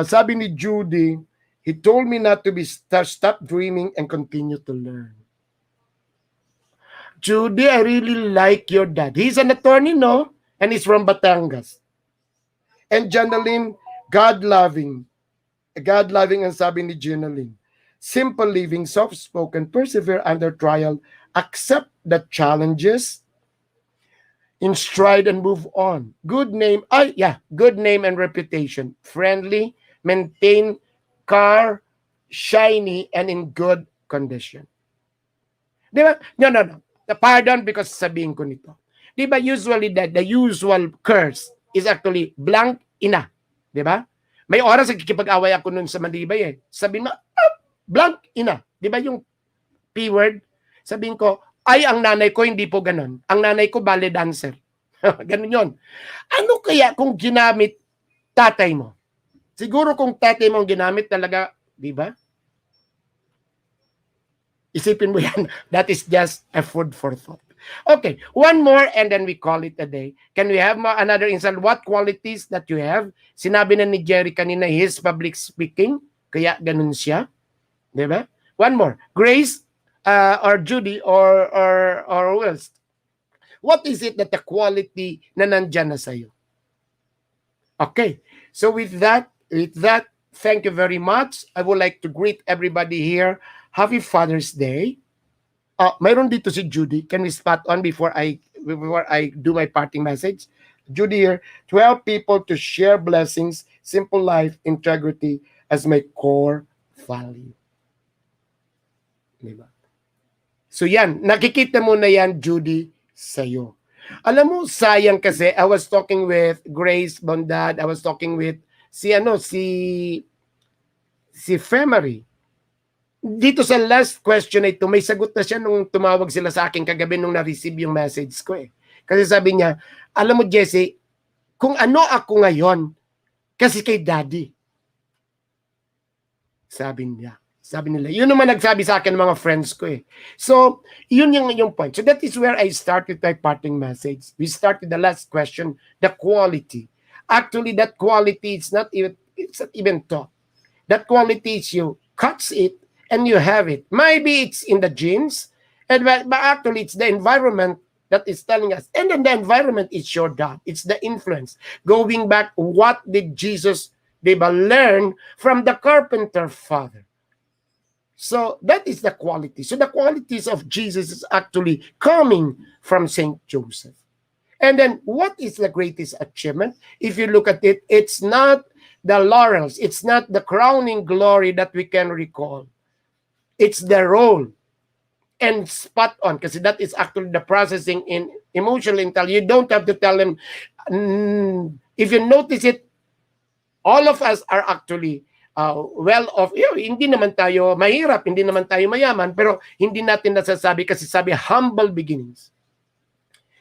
Sabi ni Judy, he told me not to stop dreaming and continue to learn. Judy, I really like your dad. He's an attorney, no? And he's from Batangas. And Janaline, God-loving. God-loving ang sabi ni Janaline. Simple living, soft-spoken, persevere under trial, accept the challenges, in stride and move on. Good name and reputation. Friendly, maintain car, shiny, and in good condition. Di ba? No. Pardon because sabihin ko nito. Di ba usually the usual curse is actually blank ina. Di ba? May oras nagkikipag-away ako nun sa Mandibay eh. Sabihin mo, blank ina. Di ba yung P-word? Sabihin ko, ay ang nanay ko hindi po ganon. Ang nanay ko ballet dancer. Ganon yun. Ano kaya kung ginamit tatay mo? Siguro kung tatay mo ginamit talaga, di ba? Isipin mo yan. That is just a food for thought. Okay, one more and then we call it a day. Can we have another instance? What qualities that you have? Sinabi na ni Jerry kanina, his public speaking. Kaya ganun siya. Diba? One more. Grace or Judy or Wills. What is it that the quality na nandyan na sa'yo? Okay, so with that, thank you very much. I would like to greet everybody here. Happy Father's Day. Mayroon dito si Judy. Can we spot on before I do my parting message? Judy here, 12 people to share blessings, simple life, integrity as my core value. Diba? So yan, nakikita mo na yan, Judy, sa'yo. Alam mo, sayang kasi, I was talking with Grace Bondad, I was talking with si Femery. Dito sa last question na ito, may sagot na siya nung tumawag sila sa akin kagabi nung na-receive yung message ko eh. Kasi sabi niya, alam mo Jesse, kung ano ako ngayon, kasi kay daddy. Sabi nila. Yun naman nagsabi sa akin mga friends ko eh. So, yun yung point. So that is where I started my parting message. We started the last question, the quality. Actually, that quality, it's not even taught. That quality is you cuts it, and you have it. Maybe it's in the genes, but actually it's the environment that is telling us. And then the environment is your dad. It's the influence. Going back, what did Jesus learn from the carpenter father? So that is the quality. So the qualities of Jesus is actually coming from Saint Joseph. And then what is the greatest achievement? If you look at it, it's not the laurels. It's not the crowning glory that we can recall. It's the role and spot on kasi that is actually the processing in emotional intelligence. You don't have to tell them. If you notice it, all of us are actually well off. Hindi naman tayo mahirap, hindi naman tayo mayaman, pero hindi natin nasasabi kasi sabi humble beginnings.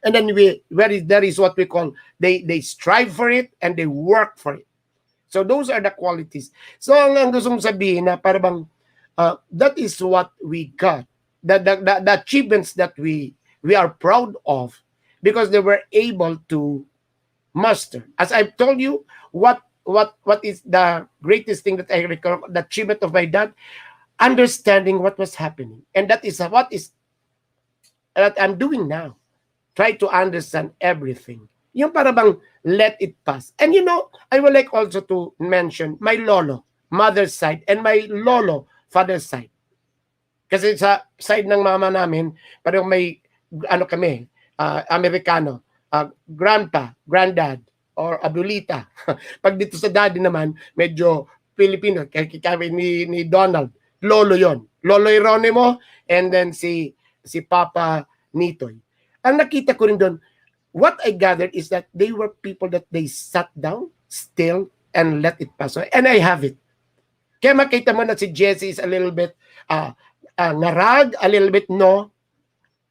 And then that is what we call, they strive for it and they work for it. So those are the qualities. So ang gusto kong sabihin na parang that is what we got. The achievements that we are proud of because they were able to master. As I've told you, what is the greatest thing that I recall, the achievement of my dad, understanding what was happening. And that is what is that I'm doing now. Try to understand everything. Yung para bang let it pass. And I would like also to mention my lolo, mother's side, and my lolo, father's side. Kasi sa side ng mama namin, parang may, kami, Amerikano, grandpa, granddad, or abuelita. Pag dito sa daddy naman, medyo Filipino, kami ni Donald, lolo yon, Lolo Hieronimo, and then si Papa Nitoy. Ang nakita ko rin doon, what I gathered is that they were people that they sat down, still, and let it pass. And I have it. Kaya makita mo na si Jesse is a little bit ngarag, a little bit no.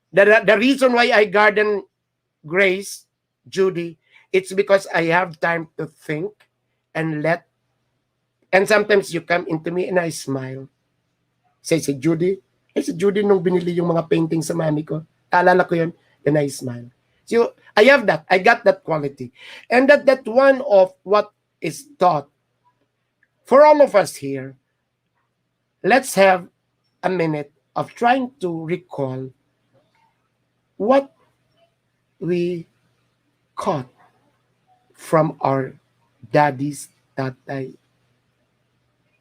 The reason why I garden Grace, Judy, it's because I have time to think and sometimes you come into me and I smile. Say si Judy, nung binili yung mga painting sa mami ko, alala ko yun, then I smile. So I have that. I got that quality. And that one of what is taught for all of us here, let's have a minute of trying to recall what we caught from our daddies, tatay.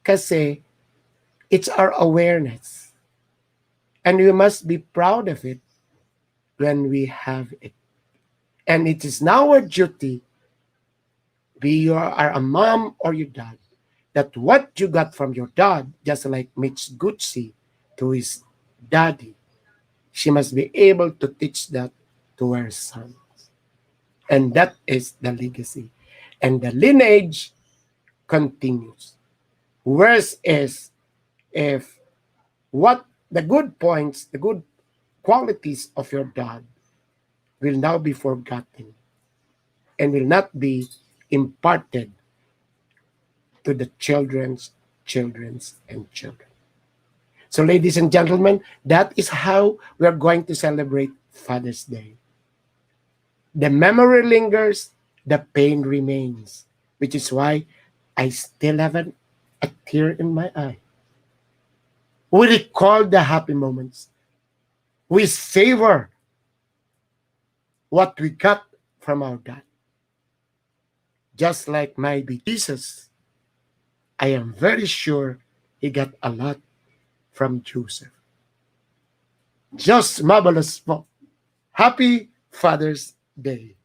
Kasi it's our awareness. And we must be proud of it when we have it. And it is now our duty, be you are a mom or your dad, that what you got from your dad, just like Mitch Gucci to his daddy, she must be able to teach that to her sons. And that is the legacy. And the lineage continues. Worse is if what the good points, the good qualities of your dad will now be forgotten and will not be imparted to the children's and children. So ladies and gentlemen, that is how we are going to celebrate Father's Day. The memory lingers, the pain remains, which is why I still have a tear in my eye. We recall the happy moments. We savor what we got from our dad. Just like my Jesus, I am very sure he got a lot from Joseph. Just marvelous po. Happy Father's Day.